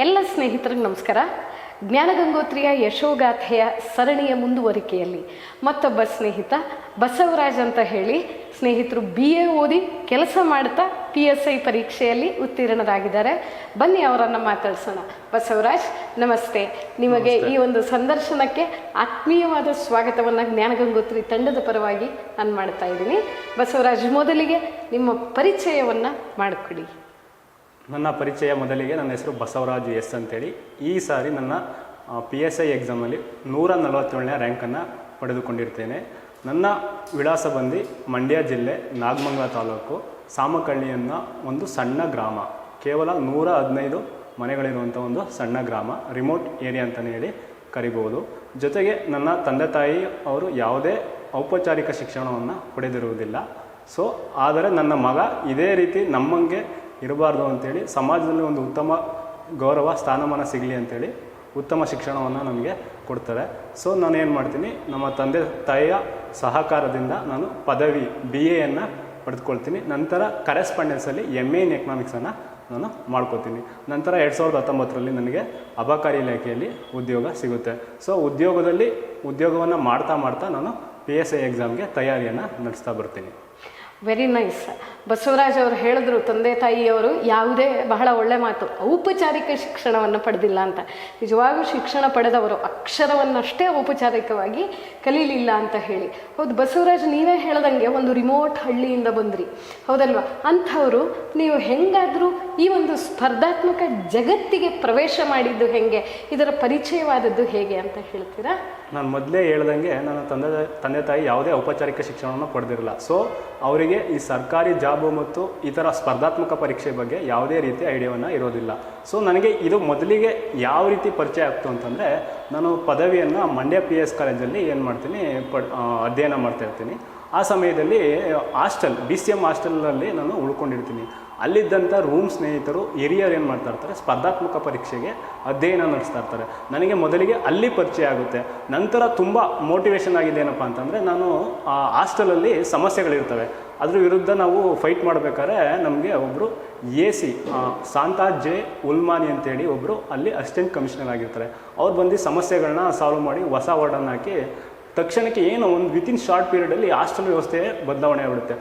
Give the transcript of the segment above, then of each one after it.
ಎಲ್ಲ ಸ್ನೇಹಿತರಿಗೆ ನಮಸ್ಕಾರ. ಜ್ಞಾನಗಂಗೋತ್ರಿಯ ಯಶೋಗಾಥೆಯ ಸರಣಿಯ ಮುಂದುವರಿಕೆಯಲ್ಲಿ ಮತ್ತೊಬ್ಬ ಸ್ನೇಹಿತ ಬಸವರಾಜ್ ಅಂತ ಹೇಳಿ ಸ್ನೇಹಿತರು BA ಓದಿ ಕೆಲಸ ಮಾಡ್ತಾ PSI ಪರೀಕ್ಷೆಯಲ್ಲಿ ಉತ್ತೀರ್ಣರಾಗಿದ್ದಾರೆ. ಬನ್ನಿ ಅವರನ್ನು ಮಾತಾಡ್ಸೋಣ. ಬಸವರಾಜ್ ನಮಸ್ತೆ. ನಿಮಗೆ ಈ ಒಂದು ಸಂದರ್ಶನಕ್ಕೆ ಆತ್ಮೀಯವಾದ ಸ್ವಾಗತವನ್ನು ಜ್ಞಾನಗಂಗೋತ್ರಿ ತಂಡದ ಪರವಾಗಿ ನಾನು ಮಾಡ್ತಾ ಇದ್ದೀನಿ. ಬಸವರಾಜ್, ಮೊದಲಿಗೆ ನಿಮ್ಮ ಪರಿಚಯವನ್ನು ಮಾಡಿಕೊಡಿ. ನನ್ನ ಪರಿಚಯ ಮೊದಲಿಗೆ ನನ್ನ ಹೆಸರು ಬಸವರಾಜ್ S ಅಂತೇಳಿ. ಈ ಸಾರಿ ನನ್ನ PSI ಎಕ್ಸಾಮಲ್ಲಿ 147ನೇ ರ್ಯಾಂಕನ್ನು ಪಡೆದುಕೊಂಡಿರ್ತೇನೆ. ನನ್ನ ವಿಳಾಸ ಬಂದು ಮಂಡ್ಯ ಜಿಲ್ಲೆ ನಾಗಮಂಗಲ ತಾಲೂಕು ಸಾಮಕಳ್ಳಿ ಅನ್ನೋ ಒಂದು ಸಣ್ಣ ಗ್ರಾಮ. ಕೇವಲ 115 ಮನೆಗಳಿರುವಂಥ ಒಂದು ಸಣ್ಣ ಗ್ರಾಮ, ರಿಮೋಟ್ ಏರಿಯಾ ಅಂತಲೇ ಹೇಳಿ ಕರಿಬೋದು. ಜೊತೆಗೆ ನನ್ನ ತಂದೆ ತಾಯಿ ಅವರು ಯಾವುದೇ ಔಪಚಾರಿಕ ಶಿಕ್ಷಣವನ್ನು ಪಡೆದಿರುವುದಿಲ್ಲ. ಆದರೆ ನನ್ನ ಮಗ ಇದೇ ರೀತಿ ನಮ್ಮಂಗೆ ಇರಬಾರ್ದು ಅಂಥೇಳಿ ಸಮಾಜದಲ್ಲಿ ಒಂದು ಉತ್ತಮ ಗೌರವ ಸ್ಥಾನಮಾನ ಸಿಗಲಿ ಅಂಥೇಳಿ ಉತ್ತಮ ಶಿಕ್ಷಣವನ್ನು ನಮಗೆ ಕೊಡ್ತಾರೆ. ನಾನು ಏನು ಮಾಡ್ತೀನಿ, ನಮ್ಮ ತಂದೆ ತಾಯಿಯ ಸಹಕಾರದಿಂದ ನಾನು ಪದವಿ BAಯನ್ನು ಪಡೆದುಕೊಳ್ತೀನಿ. ನಂತರ ಕರೆಸ್ಪಾಂಡೆನ್ಸಲ್ಲಿ MA ಇನ್ ಎಕನಾಮಿಕ್ಸನ್ನು ನಾನು ಮಾಡ್ಕೋತೀನಿ. ನಂತರ 2019ರಲ್ಲಿ ನನಗೆ ಅಬಕಾರಿ ಇಲಾಖೆಯಲ್ಲಿ ಉದ್ಯೋಗ ಸಿಗುತ್ತೆ. ಉದ್ಯೋಗವನ್ನು ಮಾಡ್ತಾ ನಾನು PSI ಎಕ್ಸಾಮ್ಗೆ ತಯಾರಿಯನ್ನು ನಡೆಸ್ತಾ ಬರ್ತೀನಿ. Very nice. ಬಸವರಾಜ್ ಅವರು ಹೇಳಿದ್ರು, ತಂದೆ ತಾಯಿಯವರು ಯಾವುದೇ ಬಹಳ ಒಳ್ಳೆ ಮಾತು, ಔಪಚಾರಿಕ ಶಿಕ್ಷಣವನ್ನು ಪಡೆದಿಲ್ಲ ಅಂತ. ನಿಜವಾಗೂ ಶಿಕ್ಷಣ ಪಡೆದವರು ಅಕ್ಷರವನ್ನಷ್ಟೇ ಔಪಚಾರಿಕವಾಗಿ ಕಲೀಲಿಲ್ಲ ಅಂತ ಹೇಳಿ. ಹೌದು ಬಸವರಾಜ್, ನೀವೇ ಹೇಳ್ದಂಗೆ ಒಂದು ರಿಮೋಟ್ ಹಳ್ಳಿಯಿಂದ ಬಂದ್ರಿ, ಹೌದಲ್ವಾ? ಅಂಥವರು ನೀವು ಹೆಂಗಾದರೂ ಈ ಒಂದು ಸ್ಪರ್ಧಾತ್ಮಕ ಜಗತ್ತಿಗೆ ಪ್ರವೇಶ ಮಾಡಿದ್ದು ಹೆಂಗೆ, ಇದರ ಪರಿಚಯವಾದದ್ದು ಹೇಗೆ ಅಂತ ಹೇಳ್ತೀರಾ? ನಾನು ಮೊದಲೇ ಹೇಳ್ದಂಗೆ ನನ್ನ ತಂದೆ ತಾಯಿ ಯಾವುದೇ ಔಪಚಾರಿಕ ಶಿಕ್ಷಣವನ್ನು ಪಡೆದಿರಲ್ಲ. ಅವರಿಗೆ ಈ ಸರ್ಕಾರಿ ಜಾಬು ಮತ್ತು ಈ ಥರ ಸ್ಪರ್ಧಾತ್ಮಕ ಪರೀಕ್ಷೆ ಬಗ್ಗೆ ಯಾವುದೇ ರೀತಿ ಐಡಿಯಾವನ್ನು ಇರೋದಿಲ್ಲ. ನನಗೆ ಇದು ಮೊದಲಿಗೆ ಯಾವ ರೀತಿ ಪರಿಚಯ ಆಗ್ತು ಅಂತಂದರೆ, ನಾನು ಪದವಿಯನ್ನು ಮಂಡ್ಯ PS ಕಾಲೇಜಲ್ಲಿ ಏನು ಮಾಡ್ತೀನಿ, ಅಧ್ಯಯನ ಮಾಡ್ತಾ ಇರ್ತೀನಿ. ಆ ಸಮಯದಲ್ಲಿ BCM ಹಾಸ್ಟೆಲಲ್ಲಿ ನಾನು ಉಳ್ಕೊಂಡಿರ್ತೀನಿ. ಅಲ್ಲಿದ್ದಂಥ ರೂಮ್ ಸ್ನೇಹಿತರು ಹಿರಿಯರು ಏನು ಮಾಡ್ತಾ ಇರ್ತಾರೆ, ಸ್ಪರ್ಧಾತ್ಮಕ ಪರೀಕ್ಷೆಗೆ ಅಧ್ಯಯನ ನಡೆಸ್ತಾ ಇರ್ತಾರೆ. ನನಗೆ ಮೊದಲಿಗೆ ಅಲ್ಲಿ ಪರಿಚಯ ಆಗುತ್ತೆ. ನಂತರ ತುಂಬ ಮೋಟಿವೇಶನ್ ಆಗಿದೆ ಏನಪ್ಪ ಅಂತಂದರೆ, ನಾನು ಆ ಹಾಸ್ಟೆಲಲ್ಲಿ ಸಮಸ್ಯೆಗಳಿರ್ತವೆ, ಅದ್ರ ವಿರುದ್ಧ ನಾವು ಫೈಟ್ ಮಾಡಬೇಕಾದ್ರೆ ನಮಗೆ ಒಬ್ಬರು AC ಶಾಂತಾ J ಉಲ್ಮಾನಿ ಅಂತೇಳಿ ಒಬ್ಬರು ಅಲ್ಲಿ ಅಸಿಸ್ಟೆಂಟ್ ಕಮಿಷನರ್ ಆಗಿರ್ತಾರೆ. ಅವ್ರು ಬಂದು ಸಮಸ್ಯೆಗಳನ್ನ ಸಾಲ್ವ್ ಮಾಡಿ ಹೊಸ ವರ್ಡನ್ನು ಹಾಕಿ ತಕ್ಷಣಕ್ಕೆ ಏನು ಒಂದು ವಿತಿನ್ ಶಾರ್ಟ್ ಪೀರಿಯಡಲ್ಲಿ ಹಾಸ್ಟೆಲ್ ವ್ಯವಸ್ಥೆ ಬದಲಾವಣೆ ಆಗಿಬಿಡುತ್ತೆ.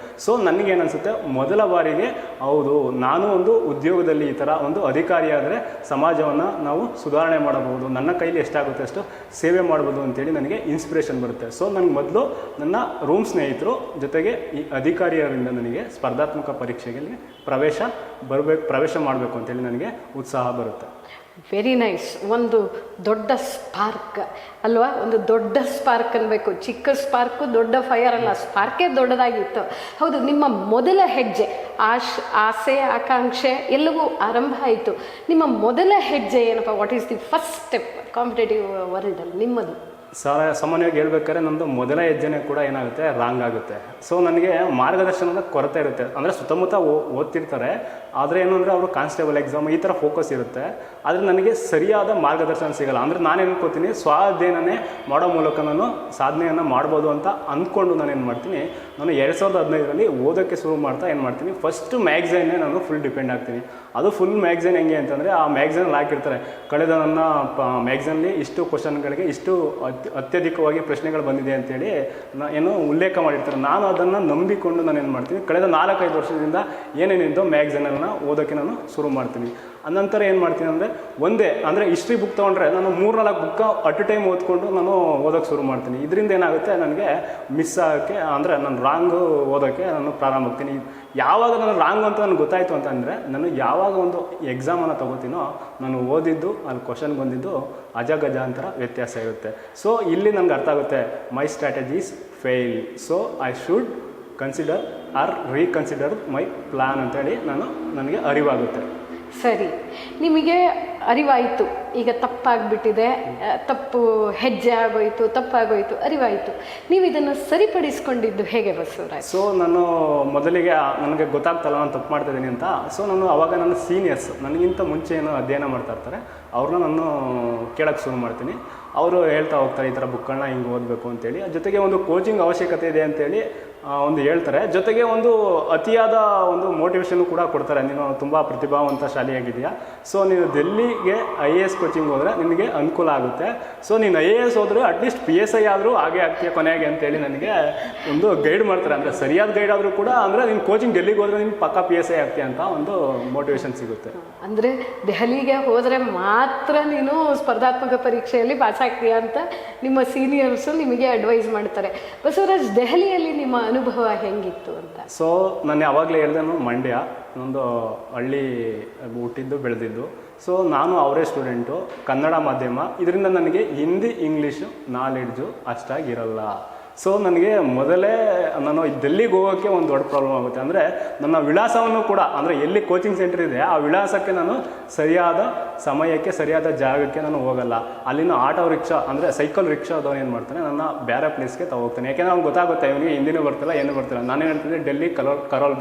ನನಗೇನು ಅನಿಸುತ್ತೆ, ಮೊದಲ ಬಾರಿಗೆ ಹೌದು, ನಾನು ಒಂದು ಉದ್ಯೋಗದಲ್ಲಿ ಈ ಥರ ಒಂದು ಅಧಿಕಾರಿಯಾದರೆ ಸಮಾಜವನ್ನು ನಾವು ಸುಧಾರಣೆ ಮಾಡಬಹುದು, ನನ್ನ ಕೈಲಿ ಎಷ್ಟಾಗುತ್ತೆ ಅಷ್ಟು ಸೇವೆ ಮಾಡ್ಬೋದು ಅಂತೇಳಿ ನನಗೆ ಇನ್ಸ್ಪಿರೇಷನ್ ಬರುತ್ತೆ. ನನಗೆ ಮೊದಲು ನನ್ನ ರೂಮ್ ಸ್ನೇಹಿತರು ಜೊತೆಗೆ ಈ ಅಧಿಕಾರಿಯರಿಂದ ನನಗೆ ಸ್ಪರ್ಧಾತ್ಮಕ ಪರೀಕ್ಷೆಗೆ ಪ್ರವೇಶ ಮಾಡಬೇಕು ಅಂತೇಳಿ ನನಗೆ ಉತ್ಸಾಹ ಬರುತ್ತೆ. Very nice. ಒಂದು ದೊಡ್ಡ ಸ್ಪಾರ್ಕ್ ಅಲ್ವಾ? ಒಂದು ದೊಡ್ಡ ಸ್ಪಾರ್ಕ್ ಅನ್ಬೇಕು. ಚಿಕ್ಕ ಸ್ಪಾರ್ಕು ದೊಡ್ಡ ಫೈರ್ ಅಲ್ಲ, ಸ್ಪಾರ್ಕೇ ದೊಡ್ಡದಾಗಿತ್ತು. ಹೌದು, ನಿಮ್ಮ ಮೊದಲ ಹೆಜ್ಜೆ ಆಸೆ ಆಕಾಂಕ್ಷೆ ಎಲ್ಲವೂ ಆರಂಭ ಆಯಿತು. ನಿಮ್ಮ ಮೊದಲ ಹೆಜ್ಜೆ ಏನಪ್ಪ? What is the first step competitive ವರ್ಲ್ಡಲ್ಲಿ ನಿಮ್ಮದು? ಸಾಮಾನ್ಯವಾಗಿ ಹೇಳ್ಬೇಕಾದ್ರೆ ನಮ್ಮದು ಮೊದಲ ಹೆಜ್ಜೆನೇ ಕೂಡ ಏನಾಗುತ್ತೆ, ರಾಂಗ್ ಆಗುತ್ತೆ. ನನಗೆ ಮಾರ್ಗದರ್ಶನದ ಕೊರತೆ ಇರುತ್ತೆ. ಅಂದರೆ ಸುತ್ತಮುತ್ತ ಓದ್ತಿರ್ತಾರೆ, ಆದರೆ ಏನು ಅಂದರೆ ಅವರು ಕಾನ್ಸ್ಟೇಬಲ್ ಎಕ್ಸಾಮ್ ಈ ಥರ ಫೋಕಸ್ ಇರುತ್ತೆ. ಆದರೆ ನನಗೆ ಸರಿಯಾದ ಮಾರ್ಗದರ್ಶನ ಸಿಗೋಲ್ಲ. ಅಂದರೆ ನಾನೇನು ಅನ್ಕೋತೀನಿ, ಸ್ವಾಧ್ಯಯನನೇ ಮಾಡೋ ಮೂಲಕ ನಾನು ಸಾಧನೆಯನ್ನು ಮಾಡ್ಬೋದು ಅಂತ ಅಂದ್ಕೊಂಡು ನಾನೇನು ಮಾಡ್ತೀನಿ, ನಾನು 2015ರಲ್ಲಿ ಓದೋಕ್ಕೆ ಶುರು ಮಾಡ್ತಾ ಏನು ಮಾಡ್ತೀನಿ, ಫಸ್ಟ್ ಮ್ಯಾಗ್ಝೈನ್ನೇ ನಾನು ಫುಲ್ ಡಿಪೆಂಡ್ ಆಗ್ತೀನಿ. ಅದು ಫುಲ್ ಮ್ಯಾಗ್ಝೈನ್ ಹೆಂಗೆ ಅಂತಂದರೆ, ಆ ಮ್ಯಾಗ್ಝೈನಲ್ಲಿ ಹಾಕಿರ್ತಾರೆ, ಕಳೆದ ನನ್ನ ಮ್ಯಾಗ್ಝೈನಲ್ಲಿ ಇಷ್ಟು ಕ್ವಶನ್ಗಳಿಗೆ ಇಷ್ಟು ಅತ್ಯಧಿಕವಾಗಿ ಪ್ರಶ್ನೆಗಳು ಬಂದಿದೆ ಅಂತೇಳಿ ಏನು ಉಲ್ಲೇಖ ಮಾಡಿರ್ತಾರೆ. ನಾನು ಅದನ್ನು ನಂಬಿಕೊಂಡು ನಾನು ಏನು ಮಾಡ್ತೀನಿ, ಕಳೆದ 4-5 ವರ್ಷದಿಂದ ಏನೇನಿದ್ದೋ ಮ್ಯಾಗ್ಝೈನನ್ನು ಓದೋಕ್ಕೆ ನಾನು ಶುರು ಮಾಡ್ತೀನಿ. ಅನಂತರ ಏನು ಮಾಡ್ತೀನಿ ಅಂದರೆ ಹಿಸ್ಟ್ರಿ ಬುಕ್ ತೊಗೊಂಡ್ರೆ ನಾನು 3-4 ಬುಕ್ ಅಟ್ ಟೈಮ್ ಓದ್ಕೊಂಡು ನಾನು ಓದೋಕ್ಕೆ ಶುರು ಮಾಡ್ತೀನಿ. ಇದರಿಂದ ಏನಾಗುತ್ತೆ, ನನಗೆ ಮಿಸ್ ಆಗೋಕ್ಕೆ, ಅಂದರೆ ನಾನು ರಾಂಗು ಓದೋಕ್ಕೆ ನಾನು ಪ್ರಾರಂಭ ಆಗ್ತೀನಿ. ಯಾವಾಗ ನಾನು ರಾಂಗ್ ಅಂತ ನನಗೆ ಗೊತ್ತಾಯಿತು ಅಂತಂದರೆ, ನಾನು ಯಾವಾಗ ಒಂದು ಎಕ್ಸಾಮನ್ನು ತೊಗೋತೀನೋ, ನಾನು ಓದಿದ್ದು ಅಲ್ಲಿ ಕ್ವಶನ್ ಬಂದಿದ್ದು ಅಜಗಜಾಂತರ ವ್ಯತ್ಯಾಸ ಇರುತ್ತೆ. ಇಲ್ಲಿ ನನಗೆ ಅರ್ಥ ಆಗುತ್ತೆ, my strategies fail, I should consider or reconsider my plan ಅಂತೇಳಿ ನನಗೆ ಅರಿವಾಗುತ್ತೆ. ಸರಿ, ನಿಮಗೆ ಅರಿವಾಯಿತು, ಈಗ ತಪ್ಪಾಗ್ಬಿಟ್ಟಿದೆ, ತಪ್ಪು ಹೆಜ್ಜೆ ಆಗೋಯ್ತು, ತಪ್ಪಾಗೋಯ್ತು, ಅರಿವಾಯಿತು. ನೀವು ಇದನ್ನು ಸರಿಪಡಿಸ್ಕೊಂಡಿದ್ದು ಹೇಗೆ ಬಸವರಾಜ್? ನಾನು ಮೊದಲಿಗೆ ನನಗೆ ಗೊತ್ತಾಗ್ತಲ್ಲ ನಾನು ತಪ್ಪು ಮಾಡ್ತಾಯಿದ್ದೀನಿ ಅಂತ. ನಾನು ಅವಾಗ ನನ್ನ ಸೀನಿಯರ್ಸ್, ನನಗಿಂತ ಮುಂಚೆ ಏನು ಅಧ್ಯಯನ ಮಾಡ್ತಾ ಇರ್ತಾರೆ, ಅವ್ರನ್ನ ನಾನು ಕೇಳೋಕ್ಕೆ ಶುರು ಮಾಡ್ತೀನಿ. ಅವರು ಹೇಳ್ತಾ ಹೋಗ್ತಾರೆ, ಈ ಥರ ಬುಕ್ಗಳನ್ನ ಹಿಂಗೆ ಓದಬೇಕು ಅಂತೇಳಿ. ಜೊತೆಗೆ ಒಂದು ಕೋಚಿಂಗ್ ಅವಶ್ಯಕತೆ ಇದೆ ಅಂತೇಳಿ ಒಂದು ಹೇಳ್ತಾರೆ, ಜೊತೆಗೆ ಒಂದು ಅತಿಯಾದ ಒಂದು ಮೋಟಿವೇಶನ್ ಕೂಡ ಕೊಡ್ತಾರೆ. ನೀನು ತುಂಬ ಪ್ರತಿಭಾವಂತ ಶಾಲೆಯಾಗಿದೆಯಾ, ಸೊ ನೀನು ಡೆಲ್ಲಿಗೆ IAS ಕೋಚಿಂಗ್ ಹೋದರೆ ನಿನಗೆ ಅನುಕೂಲ ಆಗುತ್ತೆ. ಸೊ ನೀನು IAS ಹೋದರೆ ಅಟ್ಲೀಸ್ಟ್ PSI ಆದರೂ ಹಾಗೆ ಆಗ್ತೀಯ ಕೊನೆಗೆ ಅಂತೇಳಿ ನನಗೆ ಒಂದು ಗೈಡ್ ಮಾಡ್ತಾರೆ. ಅಂದರೆ ಸರಿಯಾದ ಗೈಡ್ ಆದರೂ ಕೂಡ ಅಂದರೆ ನೀನು ಕೋಚಿಂಗ್ ಡೆಲ್ಲಿಗೆ ಹೋದರೆ ನಿಮ್ಗೆ ಪಕ್ಕ PSI ಆಗ್ತೀಯ ಅಂತ ಒಂದು ಮೋಟಿವೇಶನ್ ಸಿಗುತ್ತೆ. ಅಂದರೆ ದೆಹಲಿಗೆ ಹೋದರೆ ಮಾತ್ರ ನೀನು ಸ್ಪರ್ಧಾತ್ಮಕ ಪರೀಕ್ಷೆಯಲ್ಲಿ ಪಾಸ್ ಆಗ್ತೀಯ ಅಂತ ನಿಮ್ಮ ಸೀನಿಯರ್ಸು ನಿಮಗೆ ಅಡ್ವೈಸ್ ಮಾಡ್ತಾರೆ. ಬಸವರಾಜ್, ದೆಹಲಿಯಲ್ಲಿ ನಿಮ್ಮ ಅನುಭವ ಹೆಂಗಿತ್ತು ಅಂತ? ಸೊ ನಾನು ಯಾವಾಗಲೇ ಹೇಳ್ದೆ, ಮಂಡ್ಯ ನಂದು ಹಳ್ಳಿ, ಹುಟ್ಟಿದ್ದು ಬೆಳೆದಿದ್ದು. ಸೊ ನಾನು ಅವರೇ ಸ್ಟೂಡೆಂಟು, ಕನ್ನಡ ಮಾಧ್ಯಮ. ಇದರಿಂದ ನನಗೆ ಹಿಂದಿ ಇಂಗ್ಲೀಷು ನಾಲೆಡ್ಜು ಅಷ್ಟಾಗಿರಲ್ಲ. ಸೊ ನನಗೆ ಮೊದಲೇ ನಾನು ಡೆಲ್ಲಿಗೆ ಹೋಗೋಕ್ಕೆ ಒಂದು ದೊಡ್ಡ ಪ್ರಾಬ್ಲಮ್ ಆಗುತ್ತೆ. ಅಂದರೆ ನನ್ನ ವಿಳಾಸವನ್ನು ಕೂಡ, ಅಂದರೆ ಎಲ್ಲಿ ಕೋಚಿಂಗ್ ಸೆಂಟರ್ ಇದೆ ಆ ವಿಳಾಸಕ್ಕೆ ನಾನು ಸರಿಯಾದ ಸಮಯಕ್ಕೆ ಸರಿಯಾದ ಜಾಗಕ್ಕೆ ನಾನು ಹೋಗಲ್ಲ. ಅಲ್ಲಿನ ಆಟೋ ರಿಕ್ಷಾ ಅಂದರೆ ಸೈಕಲ್ ರಿಕ್ಷಾದವನು ಏನು ಮಾಡ್ತಾನೆ, ನನ್ನ ಬೇರೆ ಪ್ಲೇಸ್ಗೆ ತಗೋಗ್ತಾನೆ. ಯಾಕೆಂದರೆ ಅವ್ನಿಗೆ ಗೊತ್ತಾಗುತ್ತೆ ಇವನಿಗೆ ಹಿಂದಿನೂ ಬರ್ತಿಲ್ಲ ಏನೂ ಬರ್ತಿಲ್ಲ. ನಾನೇನು ಹೇಳ್ತೀನಿ, ಡೆಲ್ಲಿ ಕರೋಲ್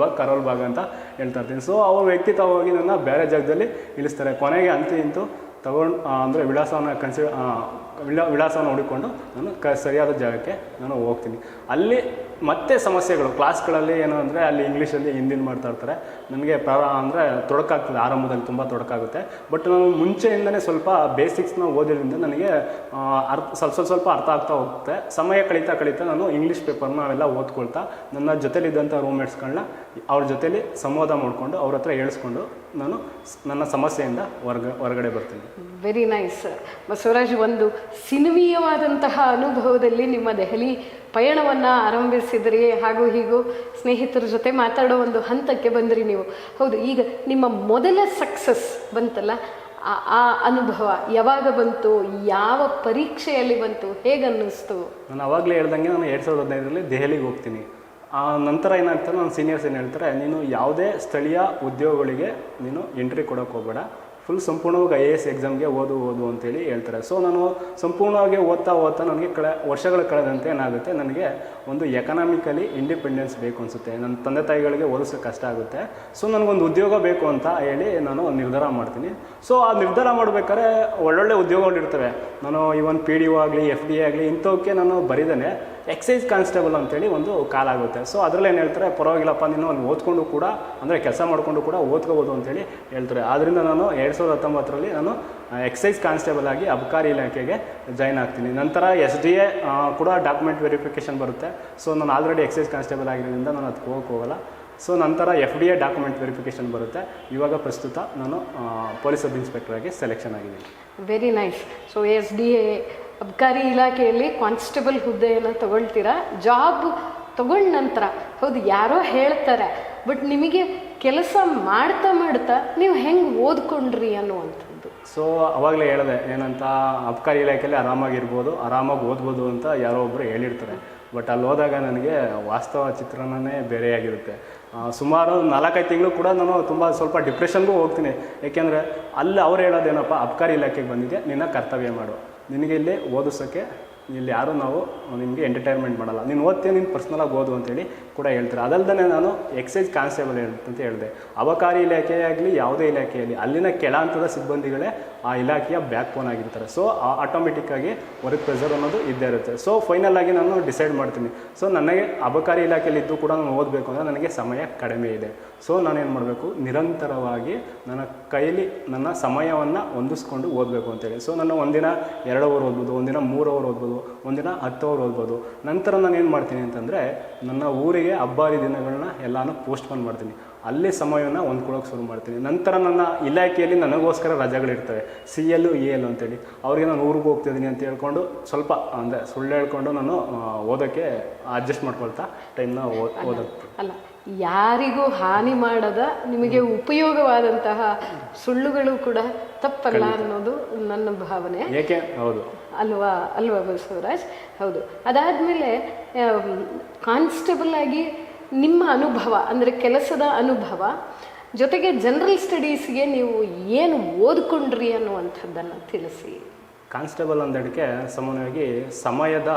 ಬಾಗ್ ಅಂತ ಹೇಳ್ತಾ ಇರ್ತೀನಿ. ಸೊ ಅವ್ರ ವ್ಯಕ್ತಿ ತಗೋಗಿ ನನ್ನ ಬೇರೆ ಜಾಗದಲ್ಲಿ ಇಳಿಸ್ತಾರೆ. ಕೊನೆಗೆ ಅಂತೂ ಇಂತೂ ತಗೊಂಡು ಅಂದರೆ ವಿಳಾಸವನ್ನು ಹುಡುಕೊಂಡು ನಾನು ಸರಿಯಾದ ಜಾಗಕ್ಕೆ ನಾನು ಹೋಗ್ತೀನಿ. ಅಲ್ಲಿ ಮತ್ತೆ ಸಮಸ್ಯೆಗಳು ಕ್ಲಾಸ್ಗಳಲ್ಲಿ ಏನು ಅಂದರೆ ಅಲ್ಲಿ ಇಂಗ್ಲೀಷಲ್ಲಿ ಹಿಂದಿನ ಮಾಡ್ತಾ ಇರ್ತಾರೆ. ನನಗೆ ಅಂದರೆ ತೊಡಕಾಗ್ತದೆ, ಆರಂಭದಲ್ಲಿ ತುಂಬ ತೊಡಕಾಗುತ್ತೆ. ಬಟ್ ನಾನು ಮುಂಚೆಯಿಂದನೇ ಸ್ವಲ್ಪ ಬೇಸಿಕ್ಸ್ನ ಓದಿದ್ರಿಂದ ನನಗೆ ಸ್ವಲ್ಪ ಅರ್ಥ ಆಗ್ತಾ ಹೋಗುತ್ತೆ. ಸಮಯ ಕಳೀತಾ ನಾನು ಇಂಗ್ಲೀಷ್ ಪೇಪರ್ನ ಅವೆಲ್ಲ ಓದ್ಕೊಳ್ತಾ ನನ್ನ ಜೊತೆಲಿದ್ದಂಥ ರೂಮ್ಮೇಟ್ಸ್ಗಳನ್ನ ಅವ್ರ ಜೊತೇಲಿ ಸಂವಾದ ಮಾಡಿಕೊಂಡು ಅವ್ರ ಹತ್ರ ಹೇಳಿಸ್ಕೊಂಡು ನಾನು ನನ್ನ ಸಮಸ್ಯೆಯಿಂದ ಹೊರಗಡೆ ಬರ್ತೀನಿ. Very nice Basavaraj. ಒಂದು ಸಿನಿಮೀಯವಾದಂತಹ ಅನುಭವದಲ್ಲಿ ನಿಮ್ಮ ದೆಹಲಿ ಪಯಣವನ್ನು ಆರಂಭಿಸಿದ್ರಿ. ಹಾಗೂ ಹೀಗೂ ಸ್ನೇಹಿತರ ಜೊತೆ ಮಾತಾಡೋ ಒಂದು ಹಂತಕ್ಕೆ ಬಂದ್ರಿ ನೀವು. ಹೌದು, ಈಗ ನಿಮ್ಮ ಮೊದಲ ಸಕ್ಸಸ್ ಬಂತಲ್ಲ, ಆ ಅನುಭವ ಯಾವಾಗ ಬಂತು, ಯಾವ ಪರೀಕ್ಷೆಯಲ್ಲಿ ಬಂತು, ಹೇಗನ್ನಿಸ್ತು? ನಾನು ಆವಾಗಲೇ ಹೇಳ್ದಂಗೆ ನಾನು 2015ರಲ್ಲಿ ದೆಹಲಿಗೆ ಹೋಗ್ತೀನಿ. ಆ ನಂತರ ಏನಾಗ್ತದೆ, ನನ್ನ ಸೀನಿಯರ್ಸ್ ಏನು ಹೇಳ್ತಾರೆ, ನೀನು ಯಾವುದೇ ಸ್ಥಳೀಯ ಉದ್ಯೋಗಗಳಿಗೆ ನೀನು ಎಂಟ್ರಿ ಕೊಡೋಕ್ಕೆ ಹೋಗಬೇಡ, ಫುಲ್ ಸಂಪೂರ್ಣವಾಗಿ IAS ಎಕ್ಸಾಮ್ಗೆ ಓದು ಅಂತೇಳಿ ಹೇಳ್ತಾರೆ. ಸೊ ನಾನು ಸಂಪೂರ್ಣವಾಗಿ ಓದ್ತಾ ನನಗೆ ವರ್ಷಗಳ ಕಳೆದಂತೆ ಏನಾಗುತ್ತೆ, ನನಗೆ ಒಂದು ಎಕನಾಮಿಕಲಿ ಇಂಡಿಪೆಂಡೆನ್ಸ್ ಬೇಕು ಅನಿಸುತ್ತೆ. ನನ್ನ ತಂದೆ ತಾಯಿಗಳಿಗೆ ಓದಿಸೋಕ್ಕೆ ಕಷ್ಟ ಆಗುತ್ತೆ. ಸೊ ನನಗೊಂದು ಉದ್ಯೋಗ ಬೇಕು ಅಂತ ಹೇಳಿ ನಾನು ನಿರ್ಧಾರ ಮಾಡ್ತೀನಿ. ಸೊ ಆ ನಿರ್ಧಾರ ಮಾಡಬೇಕಾದ್ರೆ ಒಳ್ಳೊಳ್ಳೆ ಉದ್ಯೋಗಗಳಿರ್ತವೆ. ನಾನು ಇವನ್ PDO ಆಗಲಿ FDA ಆಗಲಿ ಇಂಥವಕ್ಕೆ ನಾನು ಬರೀದೇನೆ ಎಕ್ಸೈಸ್ ಕಾನ್ಸ್ಟೇಬಲ್ ಅಂತೇಳಿ ಒಂದು ಕಾಲಾಗುತ್ತೆ. ಸೊ ಅದರಲ್ಲಿ ಏನು ಹೇಳ್ತಾರೆ, ಪರವಾಗಿಲ್ಲಪ್ಪ ನೀನು ಅಲ್ಲಿ ಓದ್ಕೊಂಡು ಕೂಡ ಅಂದರೆ ಕೆಲಸ ಮಾಡಿಕೊಂಡು ಕೂಡ ಓದ್ಕೋಬೋದು ಅಂತೇಳಿ ಹೇಳ್ತಾರೆ. ಆದ್ದರಿಂದ ನಾನು 2019ರಲ್ಲಿ ನಾನು ಎಕ್ಸೈಸ್ ಕಾನ್ಸ್ಟೇಬಲ್ ಆಗಿ ಅಬಕಾರಿ ಇಲಾಖೆಗೆ ಜಾಯ್ನ್ ಆಗ್ತೀನಿ. ನಂತರ SDA ಕೂಡ ಡಾಕ್ಯುಮೆಂಟ್ ವೆರಿಫಿಕೇಷನ್ ಬರುತ್ತೆ. ಸೊ ನಾನು ಆಲ್ರೆಡಿ ಎಕ್ಸೈಸ್ ಕಾನ್ಸ್ಟೇಬಲ್ ಆಗಿರೋದ್ರಿಂದ ನಾನು ಅದಕ್ಕೆ ಹೋಗಲ್ಲ. ಸೊ ನಂತರ FDA ಡಾಕ್ಯುಮೆಂಟ್ ವೆರಿಫಿಕೇಷನ್ ಬರುತ್ತೆ. ಇವಾಗ ಪ್ರಸ್ತುತ ನಾನು ಪೊಲೀಸ್ ಸಬ್ ಇನ್ಸ್ಪೆಕ್ಟರ್ ಆಗಿ ಸೆಲೆಕ್ಷನ್ ಆಗಿದ್ದೀನಿ. Very nice. ಸೊ SDA ಅಬಕಾರಿ ಇಲಾಖೆಯಲ್ಲಿ ಕಾನ್ಸ್ಟೇಬಲ್ ಹುದ್ದೆಯನ್ನು ತಗೊಳ್ತೀರಾ. ಜಾಬ್ ತಗೊಂಡ ನಂತರ ಹೌದು ಯಾರೋ ಹೇಳ್ತಾರೆ, ಬಟ್ ನಿಮಗೆ ಕೆಲಸ ಮಾಡ್ತಾ ನೀವು ಹೆಂಗೆ ಓದ್ಕೊಂಡ್ರಿ ಅನ್ನುವಂಥದ್ದು. ಸೊ ಅವಾಗಲೇ ಹೇಳಿದೆ ಏನಂತ, ಅಬಕಾರಿ ಇಲಾಖೆಯಲ್ಲಿ ಆರಾಮಾಗಿ ಓದ್ಬೋದು ಅಂತ ಯಾರೋ ಒಬ್ಬರು ಹೇಳಿರ್ತಾರೆ. ಬಟ್ ಅಲ್ಲಿ ಹೋದಾಗ ನನಗೆ ವಾಸ್ತವ ಚಿತ್ರಣನೇ ಬೇರೆಯಾಗಿರುತ್ತೆ. ಸುಮಾರು 4-5 ತಿಂಗಳು ಕೂಡ ನಾನು ಸ್ವಲ್ಪ ಡಿಪ್ರೆಷನ್ಗೂ ಹೋಗ್ತೀನಿ. ಏಕೆಂದರೆ ಅಲ್ಲಿ ಅವ್ರು ಹೇಳೋದೇನಪ್ಪ, ಅಬಕಾರಿ ಇಲಾಖೆಗೆ ಬಂದಿದೆ, ನಿನ್ನ ಕರ್ತವ್ಯ ಮಾಡು, ನಿನಗೆ ಇಲ್ಲಿ ಓದಿಸೋಕ್ಕೆ ಇಲ್ಲಿ ಯಾರೂ ನಾವು ನಿಮಗೆ ಎಂಟರ್ಟೈನ್ಮೆಂಟ್ ಮಾಡಲ್ಲ, ನೀನು ಓದ್ತೀಯ, ನೀನು ಪರ್ಸ್ನಲಾಗಿ ಓದು ಅಂತೇಳಿ ಕೂಡ ಹೇಳ್ತಾರೆ. ಅದಲ್ಲದೆ ನಾನು ಎಕ್ಸೈಸ್ ಕಾನ್ಸ್ಟೇಬಲ್ ಅಂತ ಹೇಳಿದೆ. ಅಬಕಾರಿ ಇಲಾಖೆಯಾಗಲಿ ಯಾವುದೇ ಇಲಾಖೆಯಲ್ಲಿ ಅಲ್ಲಿನ ಕೆಳ ಹಂತದ ಸಿಬ್ಬಂದಿಗಳೇ ಆ ಇಲಾಖೆಯ ಬ್ಯಾಕ್ ಬೋನ್ ಆಗಿರ್ತಾರೆ. ಸೊ ಆಟೋಮೆಟಿಕ್ಕಾಗಿ ವರ್ಕ್ ಪ್ರೆಷರ್ ಅನ್ನೋದು ಇದ್ದೇ ಇರುತ್ತೆ. ಸೊ ಫೈನಲ್ ಆಗಿ ನಾನು ಡಿಸೈಡ್ ಮಾಡ್ತೀನಿ, ಸೊ ನನಗೆ ಅಬಕಾರಿ ಇಲಾಖೆಯಲ್ಲಿ ಇದ್ದು ಕೂಡ ನಾನು ಓದಬೇಕು ಅಂದರೆ ನನಗೆ ಸಮಯ ಕಡಿಮೆ ಇದೆ. ಸೊ ನಾನೇನು ಮಾಡಬೇಕು, ನಿರಂತರವಾಗಿ ನನ್ನ ಕೈಲಿ ನನ್ನ ಸಮಯವನ್ನು ಹೊಂದಿಸ್ಕೊಂಡು ಓದಬೇಕು ಅಂತೇಳಿ. ಸೊ ನಾನು ಒಂದಿನ 2 ಅವರ್ ಓದ್ಬೋದು, ಒಂದಿನ 3 ಅವರ್ ಓದ್ಬೋದು, ಒಂದಿನ 10 ಅವರ್ ಓದ್ಬೋದು. ನಂತರ ನಾನು ಏನು ಮಾಡ್ತೀನಿ ಅಂತಂದರೆ, ನನ್ನ ಊರಿಗೆ ಹಬ್ಬಾರಿ ದಿನಗಳನ್ನ ಎಲ್ಲಾನು ಪೋಸ್ಟ್ಪೋನ್ ಮಾಡ್ತೀನಿ. ಅಲ್ಲಿ ಸಮಯವನ್ನು ಹೊಂದ್ಕೊಳ್ಳೋಕೆ ಶುರು ಮಾಡ್ತೀನಿ. ನಂತರ ನನ್ನ ಇಲಾಖೆಯಲ್ಲಿ ನನಗೋಸ್ಕರ ರಜೆಗಳಿರ್ತವೆ, CL EL ಅಂತೇಳಿ. ಅವ್ರಿಗೆ ನಾನು ಊರಿಗೆ ಹೋಗ್ತಿದ್ದೀನಿ ಅಂತ ಹೇಳ್ಕೊಂಡು ಸ್ವಲ್ಪ ಅಂದರೆ ಸುಳ್ಳು ಹೇಳ್ಕೊಂಡು ನಾನು ಓದೋಕ್ಕೆ ಅಡ್ಜಸ್ಟ್ ಮಾಡ್ಕೊಳ್ತಾ ಟೈಮ್ನ ಓದೋಕ್ಕೆ. ಅಲ್ಲ, ಯಾರಿಗೂ ಹಾನಿ ಮಾಡದ ನಿಮಗೆ ಉಪಯೋಗವಾದಂತಹ ಸುಳ್ಳುಗಳು ಕೂಡ ತಪ್ಪಲ್ಲ ಅನ್ನೋದು ನನ್ನ ಭಾವನೆ. ಏಕೆ? ಹೌದು ಅಲ್ವಾ ಬಸವರಾಜ್? ಹೌದು. ಅದಾದಮೇಲೆ ಕಾನ್ಸ್ಟೇಬಲ್ ಆಗಿ ನಿಮ್ಮ ಅನುಭವ ಅಂದರೆ ಕೆಲಸದ ಅನುಭವ ಜೊತೆಗೆ ಜನರಲ್ ಸ್ಟಡೀಸ್ಗೆ ನೀವು ಏನು ಓದ್ಕೊಂಡ್ರಿ ಅನ್ನುವಂಥದ್ದನ್ನು ತಿಳಿಸಿ. ಕಾನ್ಸ್ಟೇಬಲ್ ಅಂದಕ್ಕೆ ಸಾಮಾನ್ಯವಾಗಿ ಸಮಯದ